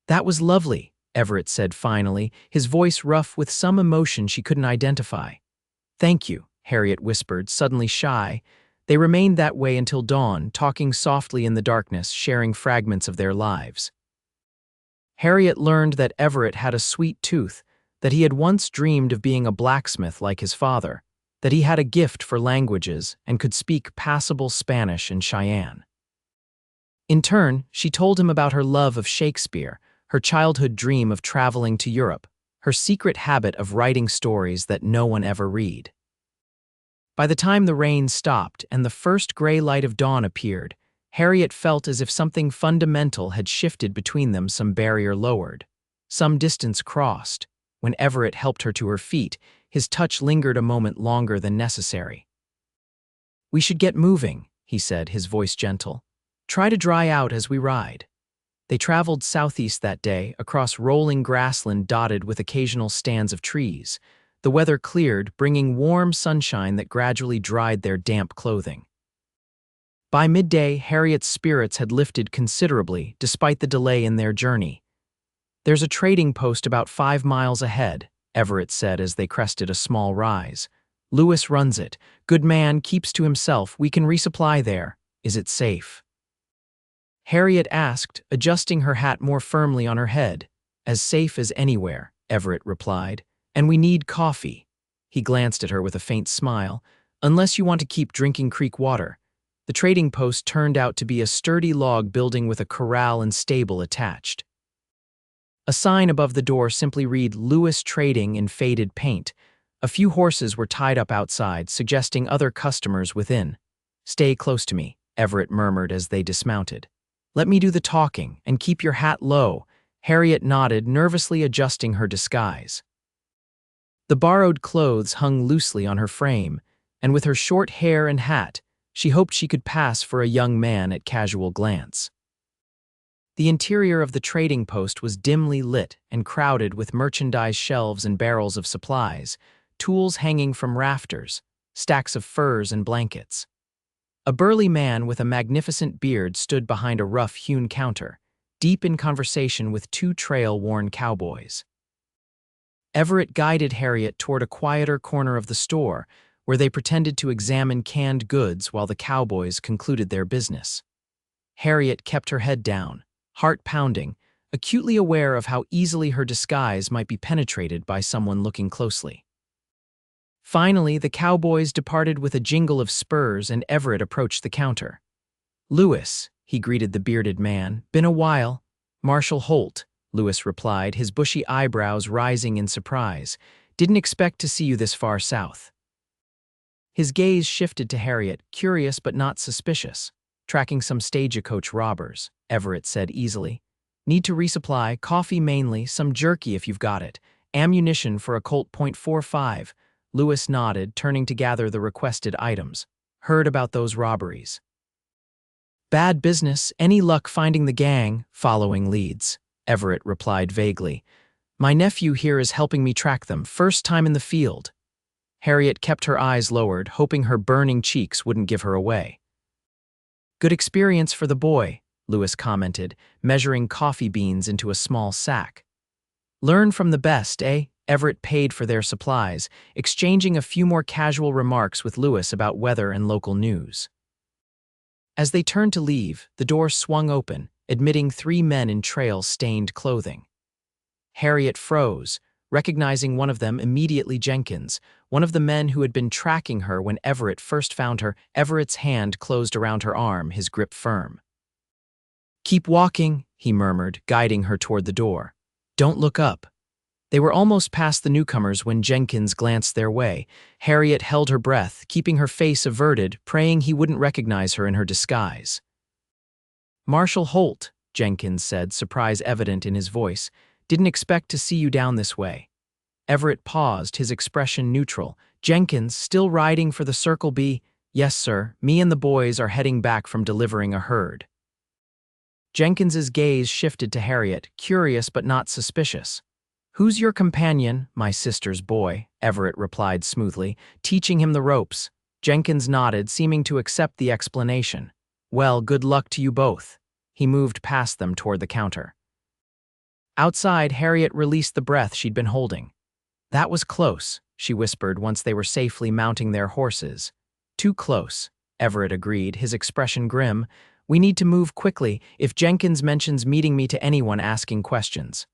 "That was lovely," Everett said finally, his voice rough with some emotion she couldn't identify. "Thank you," Harriet whispered, suddenly shy. They remained that way until dawn, talking softly in the darkness, sharing fragments of their lives. Harriet learned that Everett had a sweet tooth, that he had once dreamed of being a blacksmith like his father, that he had a gift for languages and could speak passable Spanish and Cheyenne. In turn, she told him about her love of Shakespeare, her childhood dream of traveling to Europe, her secret habit of writing stories that no one ever read. By the time the rain stopped and the first gray light of dawn appeared, Harriet felt as if something fundamental had shifted between them, some barrier lowered, some distance crossed. When Everett helped her to her feet, his touch lingered a moment longer than necessary. "We should get moving," he said, his voice gentle. "Try to dry out as we ride." They traveled southeast that day, across rolling grassland dotted with occasional stands of trees. The weather cleared, bringing warm sunshine that gradually dried their damp clothing. By midday, Harriet's spirits had lifted considerably, despite the delay in their journey. "There's a trading post about 5 miles ahead," Everett said as they crested a small rise. "Lewis runs it. Good man, keeps to himself. We can resupply there. Is it safe?" Harriet asked, adjusting her hat more firmly on her head. "As safe as anywhere," Everett replied. "And we need coffee." He glanced at her with a faint smile. "Unless you want to keep drinking creek water." The trading post turned out to be a sturdy log building with a corral and stable attached. A sign above the door simply read "Lewis Trading" in faded paint. A few horses were tied up outside, suggesting other customers within. "Stay close to me," Everett murmured as they dismounted. "Let me do the talking, and keep your hat low." Harriet nodded, nervously adjusting her disguise. The borrowed clothes hung loosely on her frame, and with her short hair and hat, she hoped she could pass for a young man at casual glance. The interior of the trading post was dimly lit and crowded with merchandise shelves and barrels of supplies, tools hanging from rafters, stacks of furs and blankets. A burly man with a magnificent beard stood behind a rough-hewn counter, deep in conversation with 2 trail-worn cowboys. Everett guided Harriet toward a quieter corner of the store, where they pretended to examine canned goods while the cowboys concluded their business. Harriet kept her head down, heart pounding, acutely aware of how easily her disguise might be penetrated by someone looking closely. Finally, the cowboys departed with a jingle of spurs and Everett approached the counter. "Lewis," he greeted the bearded man, "been a while." "Marshal Holt," Lewis replied, his bushy eyebrows rising in surprise. "Didn't expect to see you this far south." His gaze shifted to Harriet, curious but not suspicious. "Tracking some stagecoach robbers," Everett said easily. "Need to resupply, coffee mainly, some jerky if you've got it. Ammunition for a Colt .45. Lewis nodded, turning to gather the requested items. "Heard about those robberies." "Bad business. Any luck finding the gang?" "Following leads," Everett replied vaguely. "My nephew here is helping me track them, first time in the field." Harriet kept her eyes lowered, hoping her burning cheeks wouldn't give her away. "Good experience for the boy," Lewis commented, measuring coffee beans into a small sack. "Learn from the best, eh?" Everett paid for their supplies, exchanging a few more casual remarks with Lewis about weather and local news. As they turned to leave, the door swung open, admitting 3 men in trail-stained clothing. Harriet froze, recognizing one of them immediately: Jenkins, one of the men who had been tracking her when Everett first found her. Everett's hand closed around her arm, his grip firm. "Keep walking," he murmured, guiding her toward the door. "Don't look up." They were almost past the newcomers when Jenkins glanced their way. Harriet held her breath, keeping her face averted, praying he wouldn't recognize her in her disguise. "Marshal Holt," Jenkins said, surprise evident in his voice. "Didn't expect to see you down this way." Everett paused, his expression neutral. "Jenkins, still riding for the Circle B?" "Yes, sir. Me and the boys are heading back from delivering a herd." Jenkins's gaze shifted to Harriet, curious but not suspicious. "Who's your companion?" "My sister's boy," Everett replied smoothly, "teaching him the ropes." Jenkins nodded, seeming to accept the explanation. "Well, good luck to you both." He moved past them toward the counter. Outside, Harriet released the breath she'd been holding. "That was close," she whispered once they were safely mounting their horses. "Too close," Everett agreed, his expression grim. "We need to move quickly if Jenkins mentions meeting me to anyone asking questions."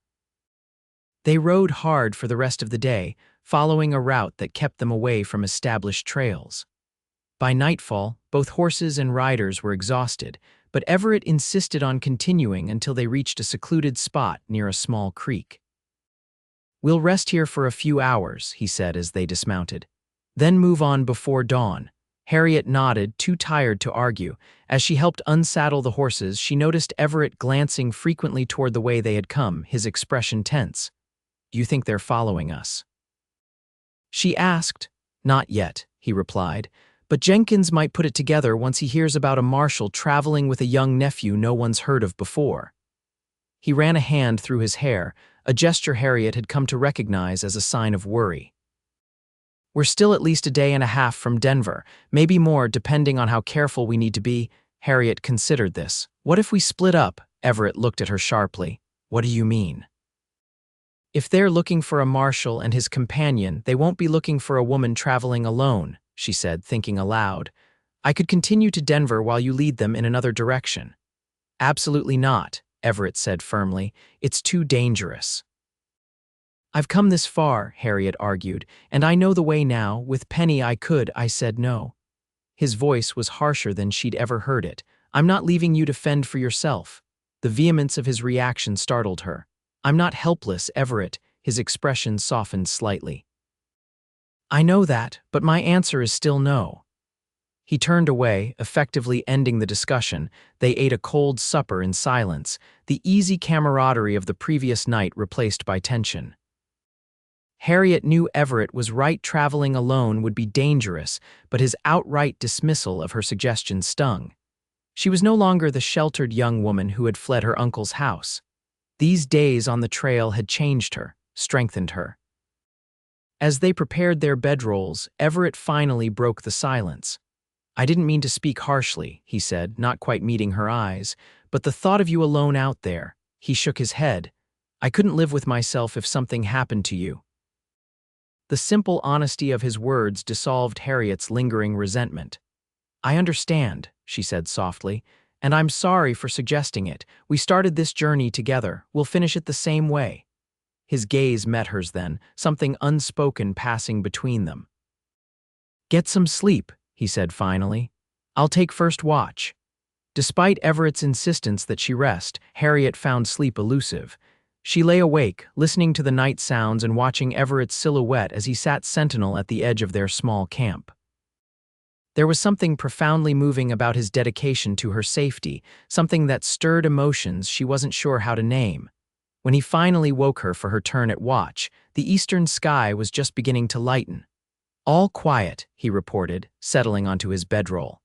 They rode hard for the rest of the day, following a route that kept them away from established trails. By nightfall, both horses and riders were exhausted, but Everett insisted on continuing until they reached a secluded spot near a small creek. "We'll rest here for a few hours," he said as they dismounted. "Then move on before dawn." Harriet nodded, too tired to argue. As she helped unsaddle the horses, she noticed Everett glancing frequently toward the way they had come, his expression tense. "Do you think they're following us?" she asked. "Not yet," he replied, "but Jenkins might put it together once he hears about a marshal traveling with a young nephew no one's heard of before." He ran a hand through his hair, a gesture Harriet had come to recognize as a sign of worry. "We're still at least a day and a half from Denver, maybe more depending on how careful we need to be." Harriet considered this. "What if we split up?" Everett looked at her sharply. "What do you mean?" "If they're looking for a marshal and his companion, they won't be looking for a woman traveling alone," she said, thinking aloud. "I could continue to Denver while you lead them in another direction." "Absolutely not," Everett said firmly. "It's too dangerous." "I've come this far," Harriet argued, "and I know the way now. With Penny I could." "I said no." His voice was harsher than she'd ever heard it. "I'm not leaving you to fend for yourself." The vehemence of his reaction startled her. "I'm not helpless, Everett." His expression softened slightly. "I know that, but my answer is still no." He turned away, effectively ending the discussion. They ate a cold supper in silence, the easy camaraderie of the previous night replaced by tension. Harriet knew Everett was right. Traveling alone would be dangerous, but his outright dismissal of her suggestion stung. She was no longer the sheltered young woman who had fled her uncle's house. These days on the trail had changed her, strengthened her. As they prepared their bedrolls, Everett finally broke the silence. "I didn't mean to speak harshly," he said, not quite meeting her eyes, "but the thought of you alone out there." He shook his head. "I couldn't live with myself if something happened to you." The simple honesty of his words dissolved Harriet's lingering resentment. "I understand," she said softly, "and I'm sorry for suggesting it. We started this journey together. We'll finish it the same way." His gaze met hers then, something unspoken passing between them. "Get some sleep," he said finally. "I'll take first watch." Despite Everett's insistence that she rest, Harriet found sleep elusive. She lay awake, listening to the night sounds and watching Everett's silhouette as he sat sentinel at the edge of their small camp. There was something profoundly moving about his dedication to her safety, something that stirred emotions she wasn't sure how to name. When he finally woke her for her turn at watch, the eastern sky was just beginning to lighten. "All quiet," he reported, settling onto his bedroll.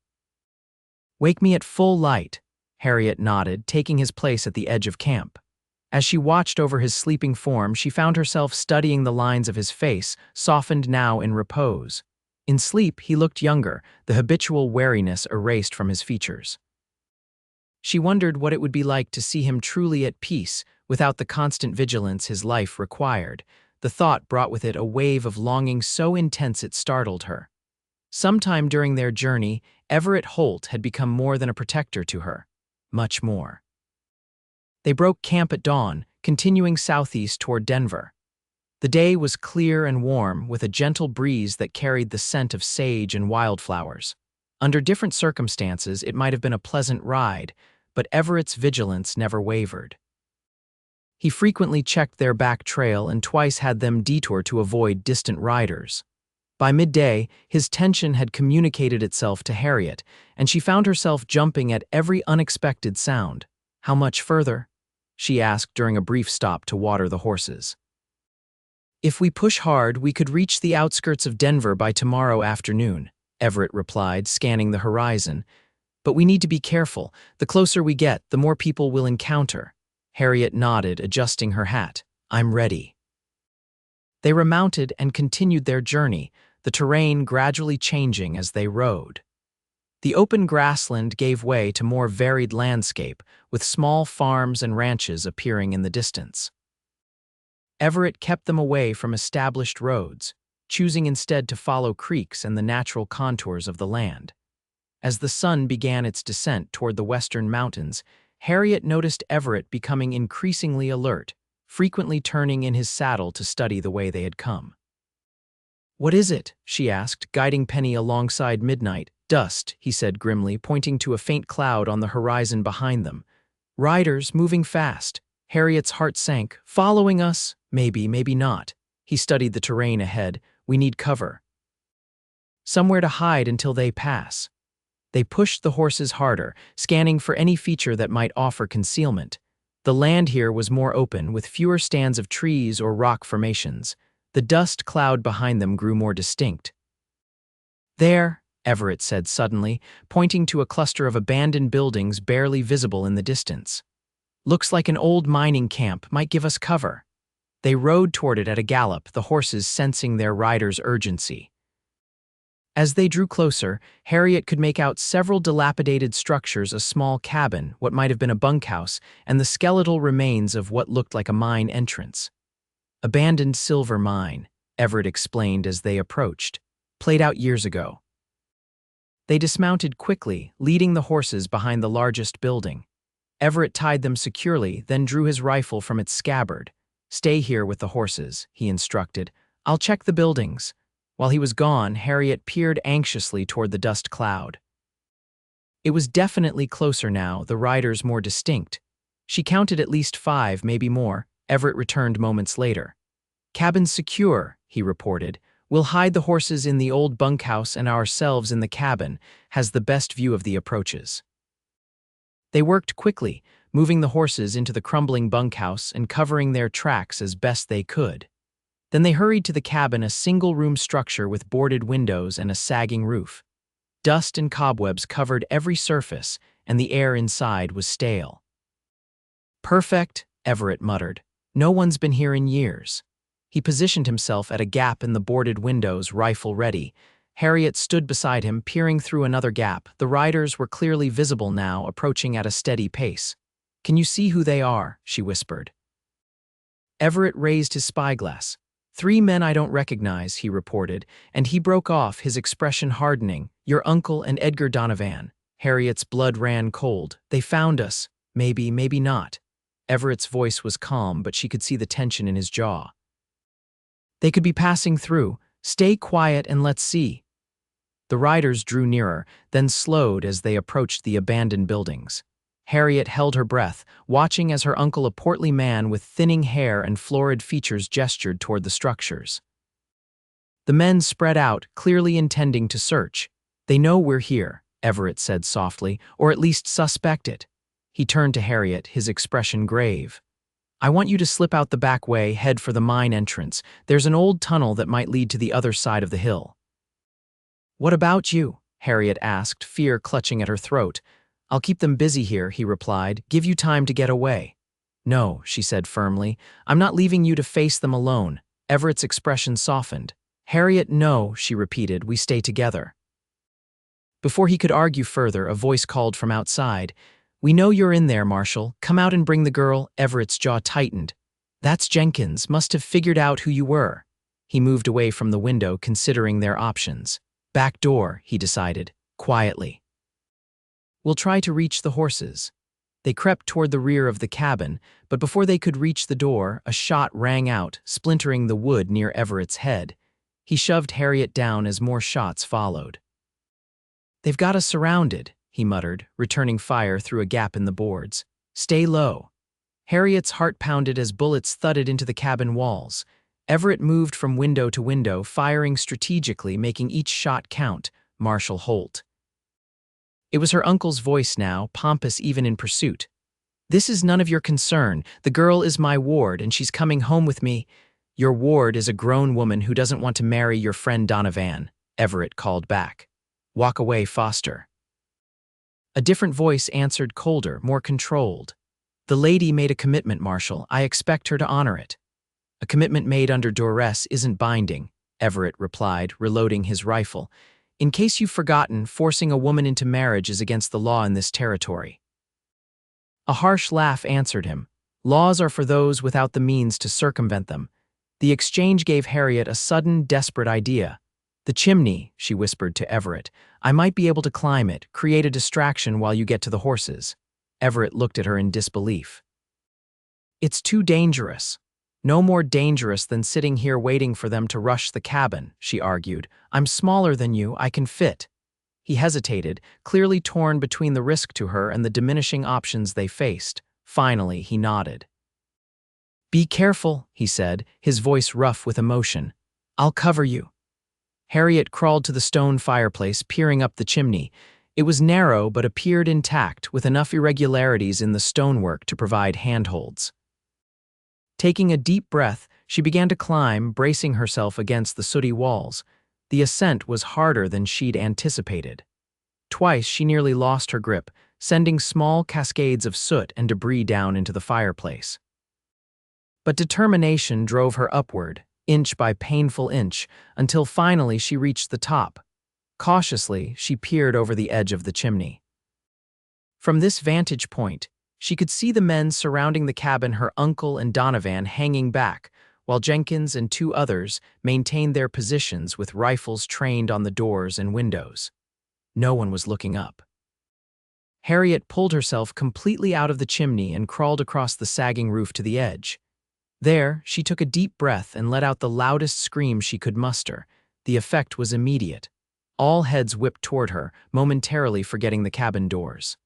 "Wake me at full light," Harriet nodded, taking his place at the edge of camp. As she watched over his sleeping form, she found herself studying the lines of his face, softened now in repose. In sleep, he looked younger, the habitual wariness erased from his features. She wondered what it would be like to see him truly at peace, without the constant vigilance his life required. The thought brought with it a wave of longing so intense it startled her. Sometime during their journey, Everett Holt had become more than a protector to her. Much more. They broke camp at dawn, continuing southeast toward Denver. The day was clear and warm, with a gentle breeze that carried the scent of sage and wildflowers. Under different circumstances, it might have been a pleasant ride, but Everett's vigilance never wavered. He frequently checked their back trail and twice had them detour to avoid distant riders. By midday, his tension had communicated itself to Harriet, and she found herself jumping at every unexpected sound. "How much further?" she asked during a brief stop to water the horses. "If we push hard, we could reach the outskirts of Denver by tomorrow afternoon," Everett replied, scanning the horizon. "But we need to be careful. The closer we get, the more people we'll encounter." Harriet nodded, adjusting her hat. "I'm ready." They remounted and continued their journey, the terrain gradually changing as they rode. The open grassland gave way to more varied landscape, with small farms and ranches appearing in the distance. Everett kept them away from established roads, choosing instead to follow creeks and the natural contours of the land. As the sun began its descent toward the western mountains, Harriet noticed Everett becoming increasingly alert, frequently turning in his saddle to study the way they had come. "What is it?" she asked, guiding Penny alongside Midnight. "Dust," he said grimly, pointing to a faint cloud on the horizon behind them. "Riders moving fast." Harriet's heart sank. "Following us? Maybe, maybe not." He studied the terrain ahead. "We need cover. Somewhere to hide until they pass." They pushed the horses harder, scanning for any feature that might offer concealment. The land here was more open, with fewer stands of trees or rock formations. The dust cloud behind them grew more distinct. "There," Everett said suddenly, pointing to a cluster of abandoned buildings barely visible in the distance. "Looks like an old mining camp, might give us cover." They rode toward it at a gallop, the horses sensing their riders' urgency. As they drew closer, Harriet could make out several dilapidated structures, a small cabin, what might have been a bunkhouse, and the skeletal remains of what looked like a mine entrance. "Abandoned silver mine," Everett explained as they approached. "Played out years ago." They dismounted quickly, leading the horses behind the largest building. Everett tied them securely, then drew his rifle from its scabbard. "Stay here with the horses," he instructed. "I'll check the buildings." While he was gone, Harriet peered anxiously toward the dust cloud. It was definitely closer now, the riders more distinct. She counted at least 5, maybe more. Everett returned moments later. "Cabin's secure," he reported. "We'll hide the horses in the old bunkhouse and ourselves in the cabin, has the best view of the approaches." They worked quickly, moving the horses into the crumbling bunkhouse and covering their tracks as best they could. Then they hurried to the cabin, a single-room structure with boarded windows and a sagging roof. Dust and cobwebs covered every surface, and the air inside was stale. "Perfect," Everett muttered. "No one's been here in years." He positioned himself at a gap in the boarded windows, rifle ready. Harriet stood beside him, peering through another gap. The riders were clearly visible now, approaching at a steady pace. "Can you see who they are?" she whispered. Everett raised his spyglass. 3 men I don't recognize, he reported, and he broke off, his expression hardening. Your uncle and Edgar Donovan. Harriet's blood ran cold. They found us. Maybe, maybe not. Everett's voice was calm, but she could see the tension in his jaw. They could be passing through. Stay quiet and let's see. The riders drew nearer, then slowed as they approached the abandoned buildings. Harriet held her breath, watching as her uncle, a portly man with thinning hair and florid features, gestured toward the structures. The men spread out, clearly intending to search. They know we're here, Everett said softly, or at least suspect it. He turned to Harriet, his expression grave. I want you to slip out the back way, head for the mine entrance. There's an old tunnel that might lead to the other side of the hill. What about you? Harriet asked, fear clutching at her throat. I'll keep them busy here, he replied. Give you time to get away. No, she said firmly. I'm not leaving you to face them alone. Everett's expression softened. Harriet, no, she repeated. We stay together. Before he could argue further, a voice called from outside. We know you're in there, Marshal. Come out and bring the girl. Everett's jaw tightened. That's Jenkins. Must have figured out who you were. He moved away from the window, considering their options. Back door, he decided, quietly. We'll try to reach the horses. They crept toward the rear of the cabin, but before they could reach the door, a shot rang out, splintering the wood near Everett's head. He shoved Harriet down as more shots followed. They've got us surrounded, he muttered, returning fire through a gap in the boards. Stay low. Harriet's heart pounded as bullets thudded into the cabin walls. Everett moved from window to window, firing strategically, making each shot count. Marshal Holt. It was her uncle's voice now, pompous even in pursuit. This is none of your concern. The girl is my ward, and she's coming home with me. Your ward is a grown woman who doesn't want to marry your friend Donovan, Everett called back. Walk away, Foster. A different voice answered, colder, more controlled. The lady made a commitment, Marshal. I expect her to honor it. A commitment made under duress isn't binding, Everett replied, reloading his rifle. In case you've forgotten, forcing a woman into marriage is against the law in this territory. A harsh laugh answered him. Laws are for those without the means to circumvent them. The exchange gave Harriet a sudden, desperate idea. The chimney, she whispered to Everett. I might be able to climb it, create a distraction while you get to the horses. Everett looked at her in disbelief. It's too dangerous. No more dangerous than sitting here waiting for them to rush the cabin, she argued. I'm smaller than you, I can fit. He hesitated, clearly torn between the risk to her and the diminishing options they faced. Finally, he nodded. Be careful, he said, his voice rough with emotion. I'll cover you. Harriet crawled to the stone fireplace, peering up the chimney. It was narrow but appeared intact, with enough irregularities in the stonework to provide handholds. Taking a deep breath, she began to climb, bracing herself against the sooty walls. The ascent was harder than she'd anticipated. Twice she nearly lost her grip, sending small cascades of soot and debris down into the fireplace. But determination drove her upward, inch by painful inch, until finally she reached the top. Cautiously, she peered over the edge of the chimney. From this vantage point, she could see the men surrounding the cabin, her uncle and Donovan hanging back, while Jenkins and 2 others maintained their positions with rifles trained on the doors and windows. No one was looking up. Harriet pulled herself completely out of the chimney and crawled across the sagging roof to the edge. There, she took a deep breath and let out the loudest scream she could muster. The effect was immediate. All heads whipped toward her, momentarily forgetting the cabin doors.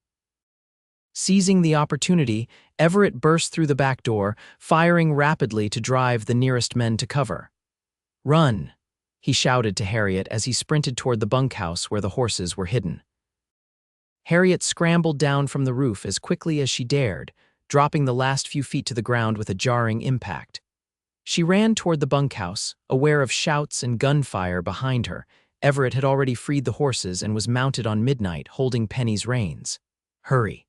Seizing the opportunity, Everett burst through the back door, firing rapidly to drive the nearest men to cover. Run, he shouted to Harriet as he sprinted toward the bunkhouse where the horses were hidden. Harriet scrambled down from the roof as quickly as she dared, dropping the last few feet to the ground with a jarring impact. She ran toward the bunkhouse, aware of shouts and gunfire behind her. Everett had already freed the horses and was mounted on Midnight, holding Penny's reins. Hurry.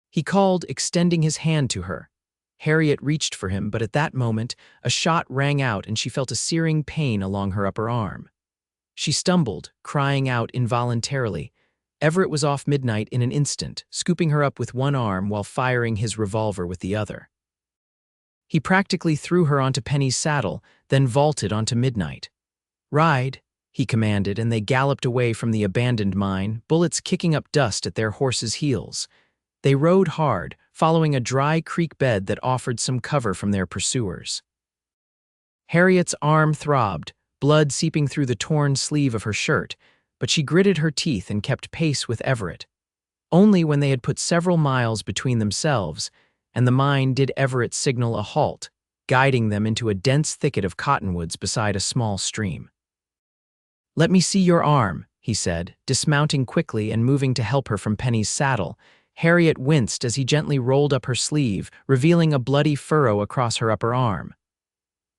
He called, extending his hand to her. Harriet reached for him, but at that moment, a shot rang out and she felt a searing pain along her upper arm. She stumbled, crying out involuntarily. Everett was off Midnight in an instant, scooping her up with one arm while firing his revolver with the other. He practically threw her onto Penny's saddle, then vaulted onto Midnight. "Ride," he commanded, and they galloped away from the abandoned mine, bullets kicking up dust at their horses' heels. They rode hard, following a dry creek bed that offered some cover from their pursuers. Harriet's arm throbbed, blood seeping through the torn sleeve of her shirt, but she gritted her teeth and kept pace with Everett. Only when they had put several miles between themselves and the mine did Everett signal a halt, guiding them into a dense thicket of cottonwoods beside a small stream. "Let me see your arm," he said, dismounting quickly and moving to help her from Penny's saddle. Harriet winced as he gently rolled up her sleeve, revealing a bloody furrow across her upper arm.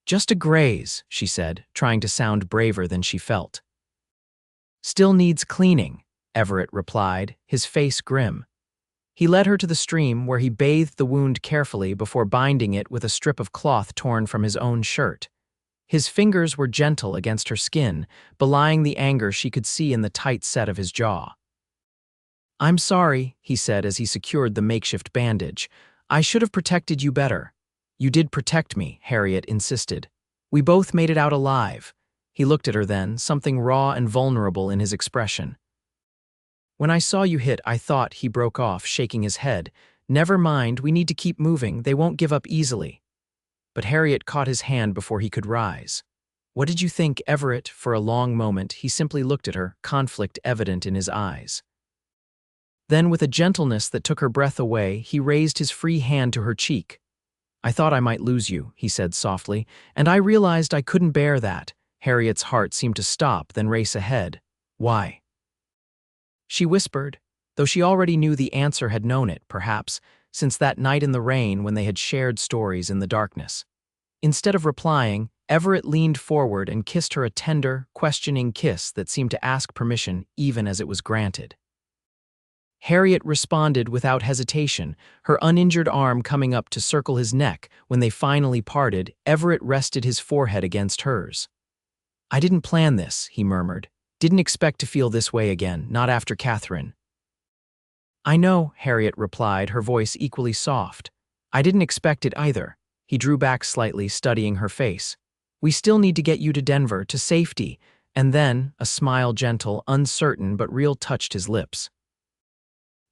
"Just a graze," she said, trying to sound braver than she felt. "Still needs cleaning," Everett replied, his face grim. He led her to the stream where he bathed the wound carefully before binding it with a strip of cloth torn from his own shirt. His fingers were gentle against her skin, belying the anger she could see in the tight set of his jaw. "I'm sorry," he said as he secured the makeshift bandage. "I should have protected you better." "You did protect me," Harriet insisted. "We both made it out alive." He looked at her then, something raw and vulnerable in his expression. "When I saw you hit, I thought," he broke off, shaking his head. "Never mind, we need to keep moving, they won't give up easily." But Harriet caught his hand before he could rise. "What did you think, Everett?" For a long moment, he simply looked at her, conflict evident in his eyes. Then, with a gentleness that took her breath away, he raised his free hand to her cheek. "I thought I might lose you," he said softly, "and I realized I couldn't bear that." Harriet's heart seemed to stop, then race ahead. "Why?" she whispered, though she already knew the answer, had known it, perhaps, since that night in the rain when they had shared stories in the darkness. Instead of replying, Everett leaned forward and kissed her a tender, questioning kiss that seemed to ask permission even as it was granted. Harriet responded without hesitation, her uninjured arm coming up to circle his neck. When they finally parted, Everett rested his forehead against hers. "I didn't plan this," he murmured. "Didn't expect to feel this way again, not after Catherine." "I know," Harriet replied, her voice equally soft. "I didn't expect it either." He drew back slightly, studying her face. "We still need to get you to Denver, to safety." And then, a smile gentle, uncertain but real touched his lips.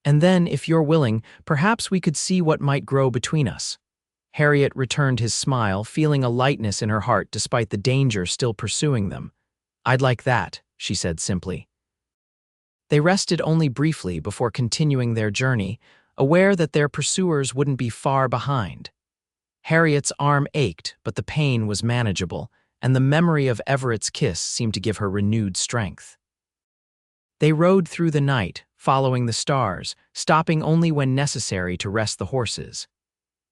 "And then, if you're willing, perhaps we could see what might grow between us." Harriet returned his smile, feeling a lightness in her heart despite the danger still pursuing them. "I'd like that," she said simply. They rested only briefly before continuing their journey, aware that their pursuers wouldn't be far behind. Harriet's arm ached, but the pain was manageable, and the memory of Everett's kiss seemed to give her renewed strength. They rode through the night, following the stars, stopping only when necessary to rest the horses.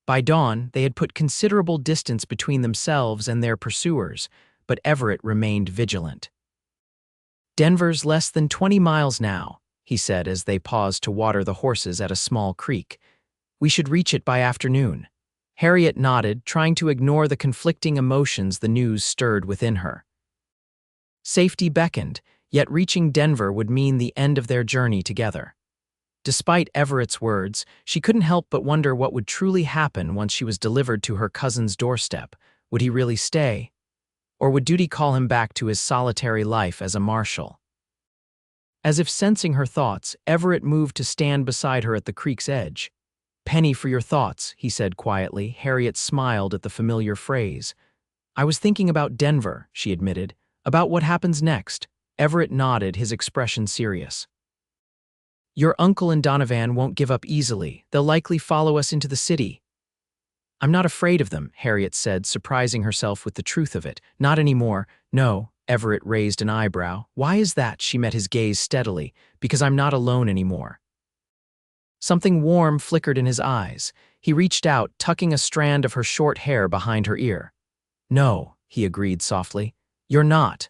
By dawn, they had put considerable distance between themselves and their pursuers, but Everett remained vigilant. "Denver's less than 20 miles now," he said as they paused to water the horses at a small creek. "We should reach it by afternoon." Harriet nodded, trying to ignore the conflicting emotions the news stirred within her. Safety beckoned, yet reaching Denver would mean the end of their journey together. Despite Everett's words, she couldn't help but wonder what would truly happen once she was delivered to her cousin's doorstep. Would he really stay? Or would duty call him back to his solitary life as a marshal? As if sensing her thoughts, Everett moved to stand beside her at the creek's edge. "Penny for your thoughts," he said quietly. Harriet smiled at the familiar phrase. "I was thinking about Denver," she admitted. "About what happens next." Everett nodded, his expression serious. "Your uncle and Donovan won't give up easily. They'll likely follow us into the city." "I'm not afraid of them," Harriet said, surprising herself with the truth of it. "Not anymore." "No." Everett raised an eyebrow. "Why is that?" She met his gaze steadily. "Because I'm not alone anymore." Something warm flickered in his eyes. He reached out, tucking a strand of her short hair behind her ear. "No," he agreed softly. "You're not."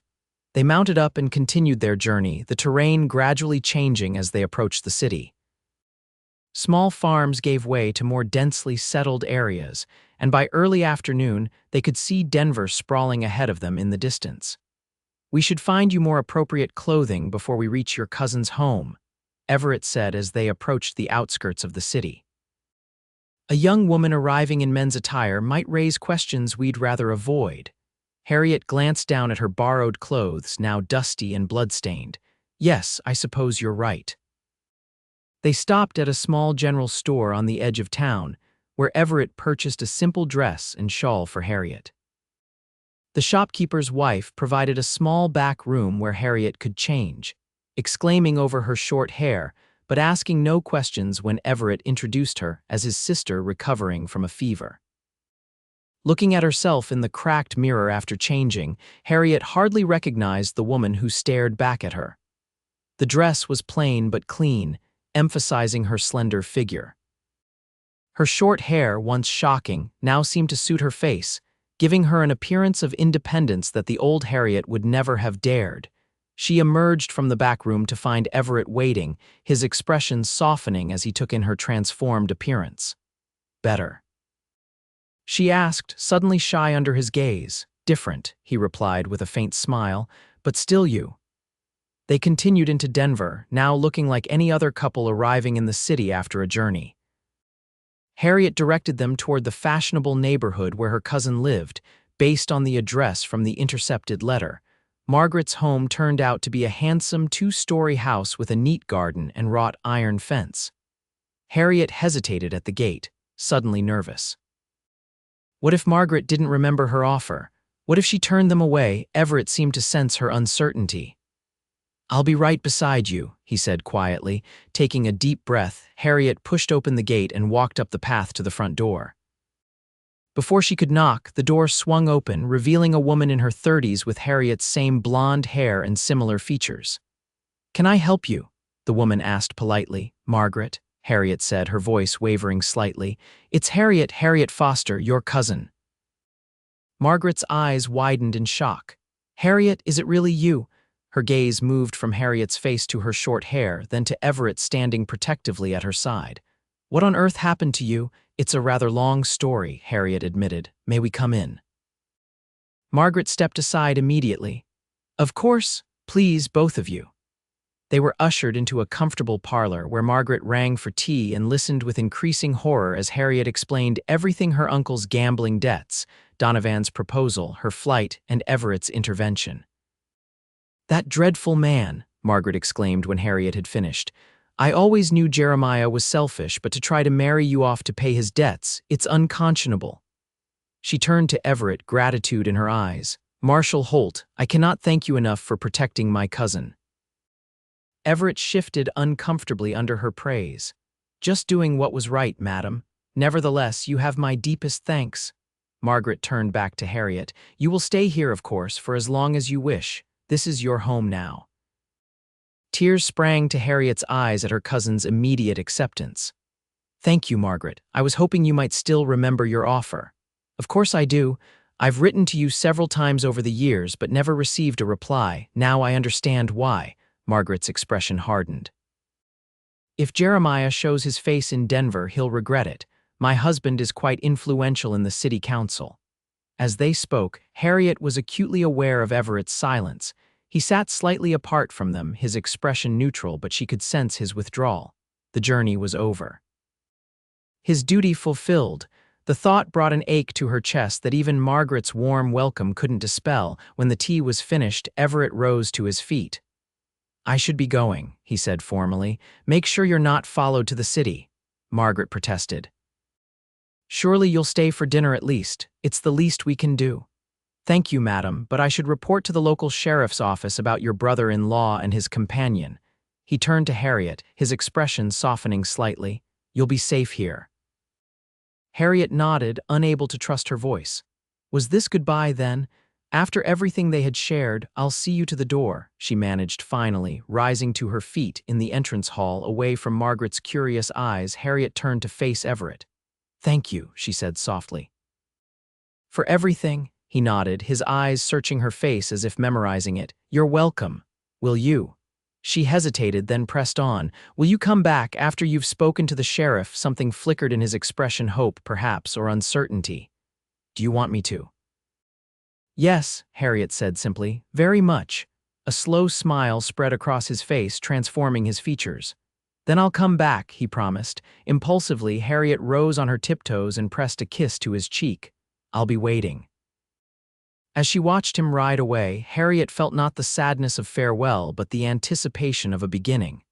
They mounted up and continued their journey, the terrain gradually changing as they approached the city. Small farms gave way to more densely settled areas, and by early afternoon, they could see Denver sprawling ahead of them in the distance. "We should find you more appropriate clothing before we reach your cousin's home," Everett said as they approached the outskirts of the city. A young woman arriving in men's attire might raise questions we'd rather avoid. Harriet glanced down at her borrowed clothes, now dusty and blood-stained. Yes, I suppose you're right. They stopped at a small general store on the edge of town, where Everett purchased a simple dress and shawl for Harriet. The shopkeeper's wife provided a small back room where Harriet could change, exclaiming over her short hair, but asking no questions when Everett introduced her as his sister recovering from a fever. Looking at herself in the cracked mirror after changing, Harriet hardly recognized the woman who stared back at her. The dress was plain but clean, emphasizing her slender figure. Her short hair, once shocking, now seemed to suit her face, giving her an appearance of independence that the old Harriet would never have dared. She emerged from the back room to find Everett waiting, his expression softening as he took in her transformed appearance. Better. She asked, suddenly shy under his gaze. Different, he replied with a faint smile, but still you. They continued into Denver, now looking like any other couple arriving in the city after a journey. Harriet directed them toward the fashionable neighborhood where her cousin lived, based on the address from the intercepted letter. Margaret's home turned out to be a handsome two-story house with a neat garden and wrought iron fence. Harriet hesitated at the gate, suddenly nervous. What if Margaret didn't remember her offer? What if she turned them away? Everett seemed to sense her uncertainty. "I'll be right beside you," he said quietly. Taking a deep breath, Harriet pushed open the gate and walked up the path to the front door. Before she could knock, the door swung open, revealing a woman in her 30s with Harriet's same blonde hair and similar features. "Can I help you?" the woman asked politely. "Margaret," Harriet said, her voice wavering slightly. "It's Harriet Foster, your cousin." Margaret's eyes widened in shock. "Harriet, is it really you?" Her gaze moved from Harriet's face to her short hair, then to Everett standing protectively at her side. "What on earth happened to you?" "It's a rather long story," Harriet admitted. "May we come in?" Margaret stepped aside immediately. "Of course, please, both of you." They were ushered into a comfortable parlor where Margaret rang for tea and listened with increasing horror as Harriet explained everything: her uncle's gambling debts, Donovan's proposal, her flight, and Everett's intervention. "That dreadful man," Margaret exclaimed when Harriet had finished. "I always knew Jeremiah was selfish, but to try to marry you off to pay his debts, it's unconscionable." She turned to Everett, gratitude in her eyes. "Marshal Holt, I cannot thank you enough for protecting my cousin." Everett shifted uncomfortably under her praise. "Just doing what was right, madam. Nevertheless, you have my deepest thanks." Margaret turned back to Harriet. "You will stay here, of course, for as long as you wish. This is your home now." Tears sprang to Harriet's eyes at her cousin's immediate acceptance. "Thank you, Margaret. I was hoping you might still remember your offer." "Of course I do. I've written to you several times over the years, but never received a reply. Now I understand why." Margaret's expression hardened. "If Jeremiah shows his face in Denver, he'll regret it. My husband is quite influential in the city council." As they spoke, Harriet was acutely aware of Everett's silence. He sat slightly apart from them, his expression neutral, but she could sense his withdrawal. The journey was over. His duty fulfilled. The thought brought an ache to her chest that even Margaret's warm welcome couldn't dispel. When the tea was finished, Everett rose to his feet. "I should be going," he said formally. "Make sure you're not followed to the city." Margaret protested. "Surely you'll stay for dinner at least. It's the least we can do." "Thank you, madam, but I should report to the local sheriff's office about your brother-in-law and his companion." He turned to Harriet, his expression softening slightly. "You'll be safe here." Harriet nodded, unable to trust her voice. Was this goodbye then? After everything they had shared, "I'll see you to the door," she managed finally, rising to her feet in the entrance hall away from Margaret's curious eyes. Harriet turned to face Everett. "Thank you," she said softly. "For everything?" He nodded, his eyes searching her face as if memorizing it. "You're welcome. Will you?" She hesitated, then pressed on. "Will you come back after you've spoken to the sheriff?" Something flickered in his expression, hope, perhaps, or uncertainty. "Do you want me to?" "Yes," Harriet said simply. "Very much." A slow smile spread across his face, transforming his features. Then I'll come back, he promised. Impulsively, Harriet rose on her tiptoes and pressed a kiss to his cheek. I'll be waiting. As she watched him ride away, Harriet felt not the sadness of farewell but the anticipation of a beginning.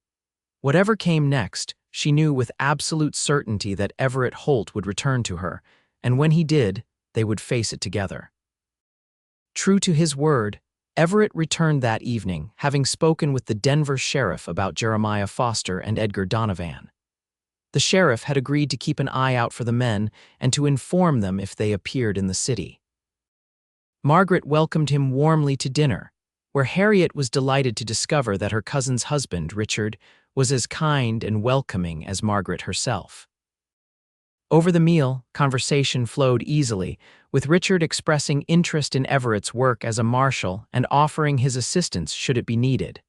Whatever came next, she knew with absolute certainty that Everett Holt would return to her, and when he did, they would face it together. True to his word, Everett returned that evening, having spoken with the Denver sheriff about Jeremiah Foster and Edgar Donovan. The sheriff had agreed to keep an eye out for the men and to inform them if they appeared in the city. Margaret welcomed him warmly to dinner, where Harriet was delighted to discover that her cousin's husband, Richard, was as kind and welcoming as Margaret herself. Over the meal, conversation flowed easily, with Richard expressing interest in Everett's work as a marshal and offering his assistance should it be needed.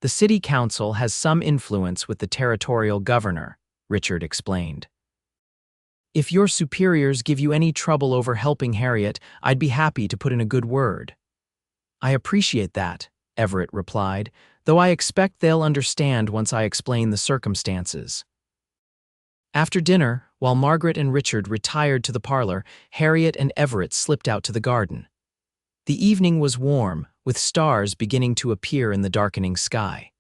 The city council has some influence with the territorial governor, Richard explained. If your superiors give you any trouble over helping Harriet, I'd be happy to put in a good word. I appreciate that, Everett replied, though I expect they'll understand once I explain the circumstances. After dinner, while Margaret and Richard retired to the parlor, Harriet and Everett slipped out to the garden. The evening was warm, with stars beginning to appear in the darkening sky.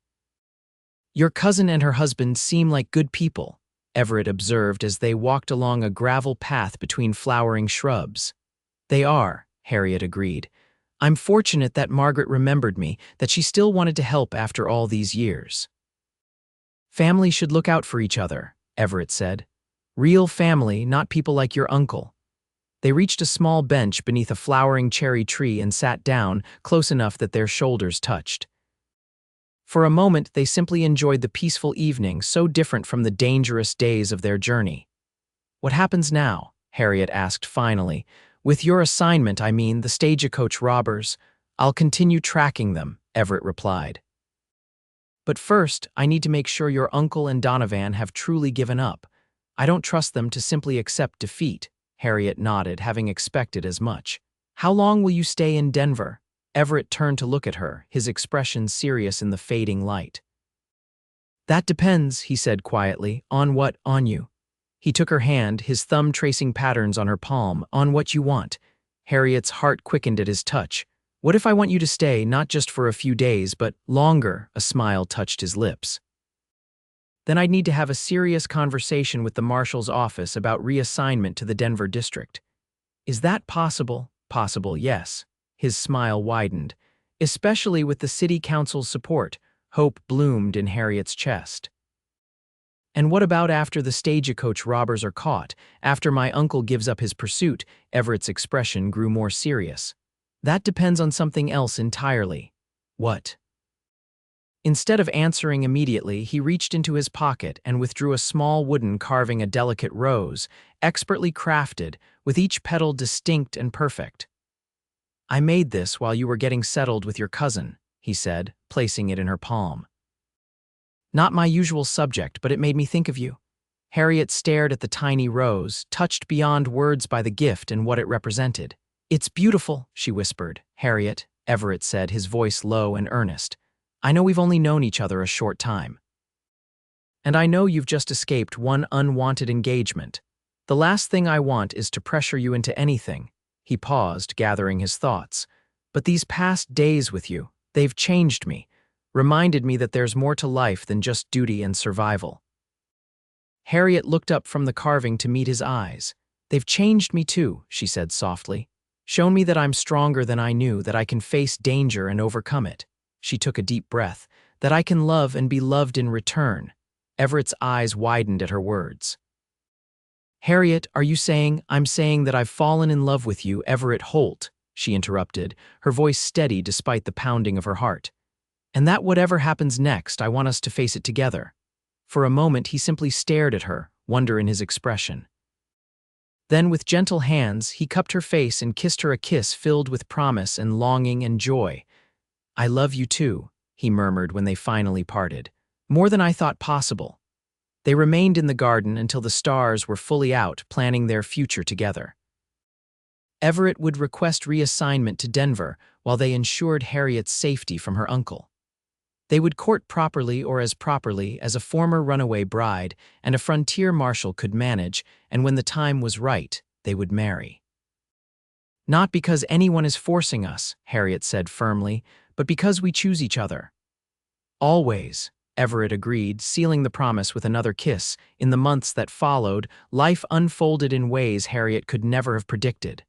Your cousin and her husband seem like good people, Everett observed as they walked along a gravel path between flowering shrubs. They are, Harriet agreed. I'm fortunate that Margaret remembered me, that she still wanted to help after all these years. Family should look out for each other, Everett said. Real family, not people like your uncle. They reached a small bench beneath a flowering cherry tree and sat down, close enough that their shoulders touched. For a moment, they simply enjoyed the peaceful evening, so different from the dangerous days of their journey. What happens now? Harriet asked finally. With your assignment, I mean, the stagecoach robbers. I'll continue tracking them, Everett replied. But first, I need to make sure your uncle and Donovan have truly given up. I don't trust them to simply accept defeat, Harriet nodded, having expected as much. How long will you stay in Denver? Everett turned to look at her, his expression serious in the fading light. That depends, he said quietly. On you. He took her hand, his thumb tracing patterns on her palm. On what you want. Harriet's heart quickened at his touch. What if I want you to stay, not just for a few days, but longer? A smile touched his lips. Then I'd need to have a serious conversation with the marshal's office about reassignment to the Denver district. Is that possible? Possible, yes. His smile widened. Especially with the city council's support, hope bloomed in Harriet's chest. And what about after the stagecoach robbers are caught, after my uncle gives up his pursuit? Everett's expression grew more serious. That depends on something else entirely. What? Instead of answering immediately, he reached into his pocket and withdrew a small wooden carving, a delicate rose, expertly crafted, with each petal distinct and perfect. I made this while you were getting settled with your cousin, he said, placing it in her palm. Not my usual subject, but it made me think of you. Harriet stared at the tiny rose, touched beyond words by the gift and what it represented. It's beautiful, she whispered. Harriet, Everett said, his voice low and earnest. I know we've only known each other a short time. And I know you've just escaped one unwanted engagement. The last thing I want is to pressure you into anything. He paused, gathering his thoughts. But these past days with you, they've changed me, reminded me that there's more to life than just duty and survival. Harriet looked up from the carving to meet his eyes. They've changed me too, she said softly. Shown me that I'm stronger than I knew, that I can face danger and overcome it. She took a deep breath. That I can love and be loved in return. Everett's eyes widened at her words. Harriet, are you saying? I'm saying that I've fallen in love with you, Everett Holt, she interrupted, her voice steady despite the pounding of her heart. And that whatever happens next, I want us to face it together. For a moment, he simply stared at her, wonder in his expression. Then, with gentle hands, he cupped her face and kissed her a kiss filled with promise and longing and joy. I love you too, he murmured when they finally parted. More than I thought possible. They remained in the garden until the stars were fully out, planning their future together. Everett would request reassignment to Denver while they ensured Harriet's safety from her uncle. They would court properly or as properly as a former runaway bride and a frontier marshal could manage, and when the time was right, they would marry. Not because anyone is forcing us, Harriet said firmly, but because we choose each other. Always, Everett agreed, sealing the promise with another kiss. In the months that followed, life unfolded in ways Harriet could never have predicted.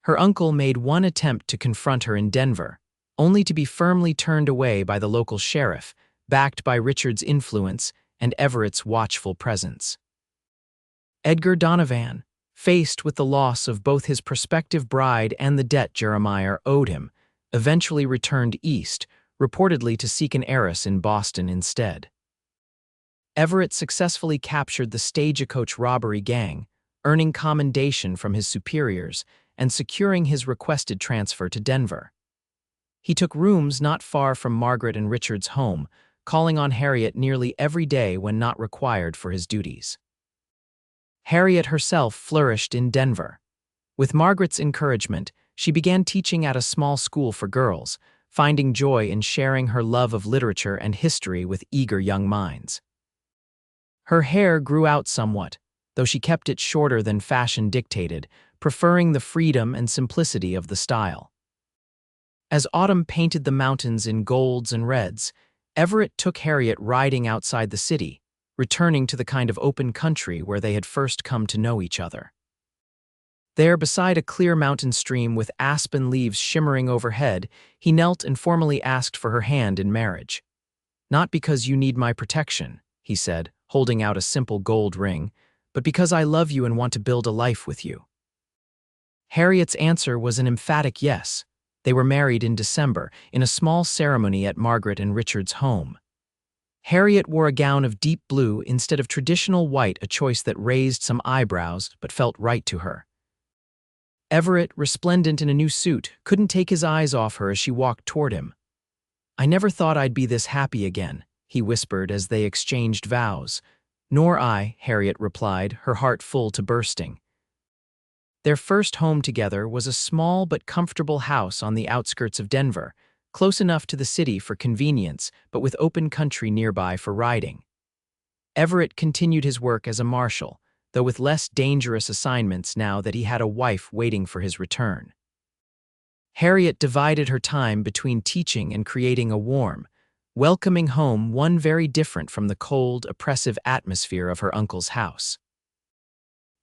Her uncle made one attempt to confront her in Denver, only to be firmly turned away by the local sheriff, backed by Richard's influence and Everett's watchful presence. Edgar Donovan, faced with the loss of both his prospective bride and the debt Jeremiah owed him, eventually returned east, reportedly to seek an heiress in Boston instead. Everett successfully captured the stagecoach robbery gang, earning commendation from his superiors and securing his requested transfer to Denver. He took rooms not far from Margaret and Richard's home, calling on Harriet nearly every day when not required for his duties. Harriet herself flourished in Denver. With Margaret's encouragement, she began teaching at a small school for girls, finding joy in sharing her love of literature and history with eager young minds. Her hair grew out somewhat, though she kept it shorter than fashion dictated, preferring the freedom and simplicity of the style. As autumn painted the mountains in golds and reds, Everett took Harriet riding outside the city, returning to the kind of open country where they had first come to know each other. There, beside a clear mountain stream with aspen leaves shimmering overhead, he knelt and formally asked for her hand in marriage. "Not because you need my protection," he said, holding out a simple gold ring, "but because I love you and want to build a life with you." Harriet's answer was an emphatic yes. They were married in December, in a small ceremony at Margaret and Richard's home. Harriet wore a gown of deep blue instead of traditional white, a choice that raised some eyebrows but felt right to her. Everett, resplendent in a new suit, couldn't take his eyes off her as she walked toward him. "I never thought I'd be this happy again," he whispered as they exchanged vows. "Nor I," Harriet replied, her heart full to bursting. Their first home together was a small but comfortable house on the outskirts of Denver, close enough to the city for convenience, but with open country nearby for riding. Everett continued his work as a marshal, though with less dangerous assignments now that he had a wife waiting for his return. Harriet divided her time between teaching and creating a warm, welcoming home, one very different from the cold, oppressive atmosphere of her uncle's house.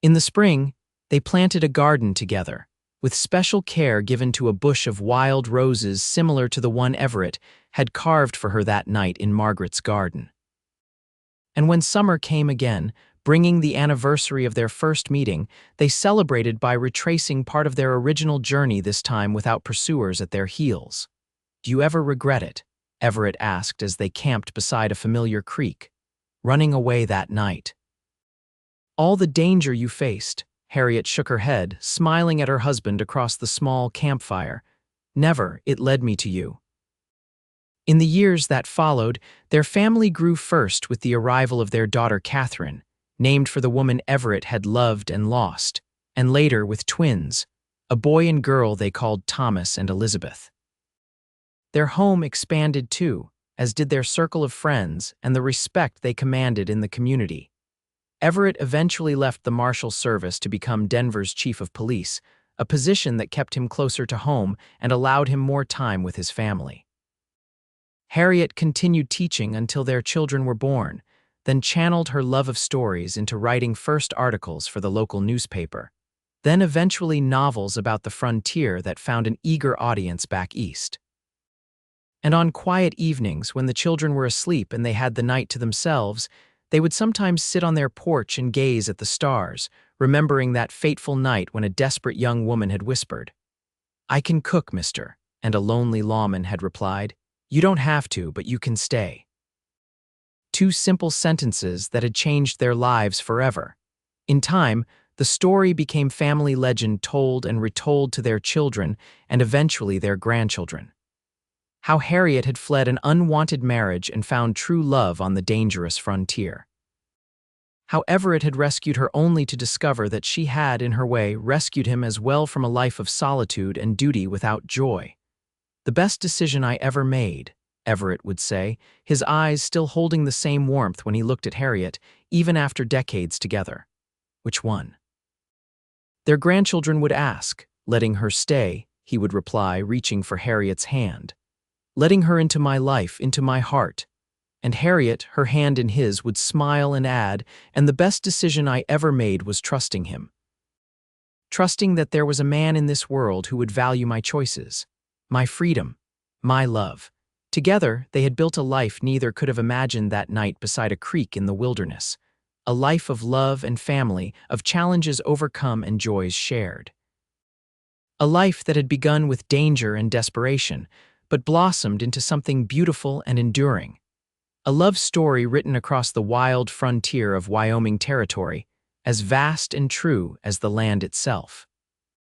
In the spring, they planted a garden together, with special care given to a bush of wild roses similar to the one Everett had carved for her that night in Margaret's garden. And when summer came again, bringing the anniversary of their first meeting, they celebrated by retracing part of their original journey, this time without pursuers at their heels. "Do you ever regret it?" Everett asked as they camped beside a familiar creek. "Running away that night?" "All the danger you faced," Harriet shook her head, smiling at her husband across the small campfire. "Never, it led me to you." In the years that followed, their family grew first with the arrival of their daughter Catherine, named for the woman Everett had loved and lost, and later with twins, a boy and girl they called Thomas and Elizabeth. Their home expanded too, as did their circle of friends and the respect they commanded in the community. Everett eventually left the Marshal Service to become Denver's chief of police, a position that kept him closer to home and allowed him more time with his family. Harriet continued teaching until their children were born, then channeled her love of stories into writing first articles for the local newspaper, then eventually novels about the frontier that found an eager audience back east. And on quiet evenings, when the children were asleep and they had the night to themselves, they would sometimes sit on their porch and gaze at the stars, remembering that fateful night when a desperate young woman had whispered, "I can cook, mister," and a lonely lawman had replied, "You don't have to, but you can stay." Two simple sentences that had changed their lives forever. In time, the story became family legend told and retold to their children and eventually their grandchildren. How Harriet had fled an unwanted marriage and found true love on the dangerous frontier. How Everett had rescued her only to discover that she had, in her way, rescued him as well from a life of solitude and duty without joy. "The best decision I ever made," Everett would say, his eyes still holding the same warmth when he looked at Harriet, even after decades together. Which one? Their grandchildren would ask, letting her stay, he would reply, reaching for Harriet's hand. Letting her into my life, into my heart. And Harriet, her hand in his, would smile and add, and the best decision I ever made was trusting him. Trusting that there was a man in this world who would value my choices, my freedom, my love. Together, they had built a life neither could have imagined that night beside a creek in the wilderness. A life of love and family, of challenges overcome and joys shared. A life that had begun with danger and desperation, but blossomed into something beautiful and enduring. A love story written across the wild frontier of Wyoming territory, as vast and true as the land itself.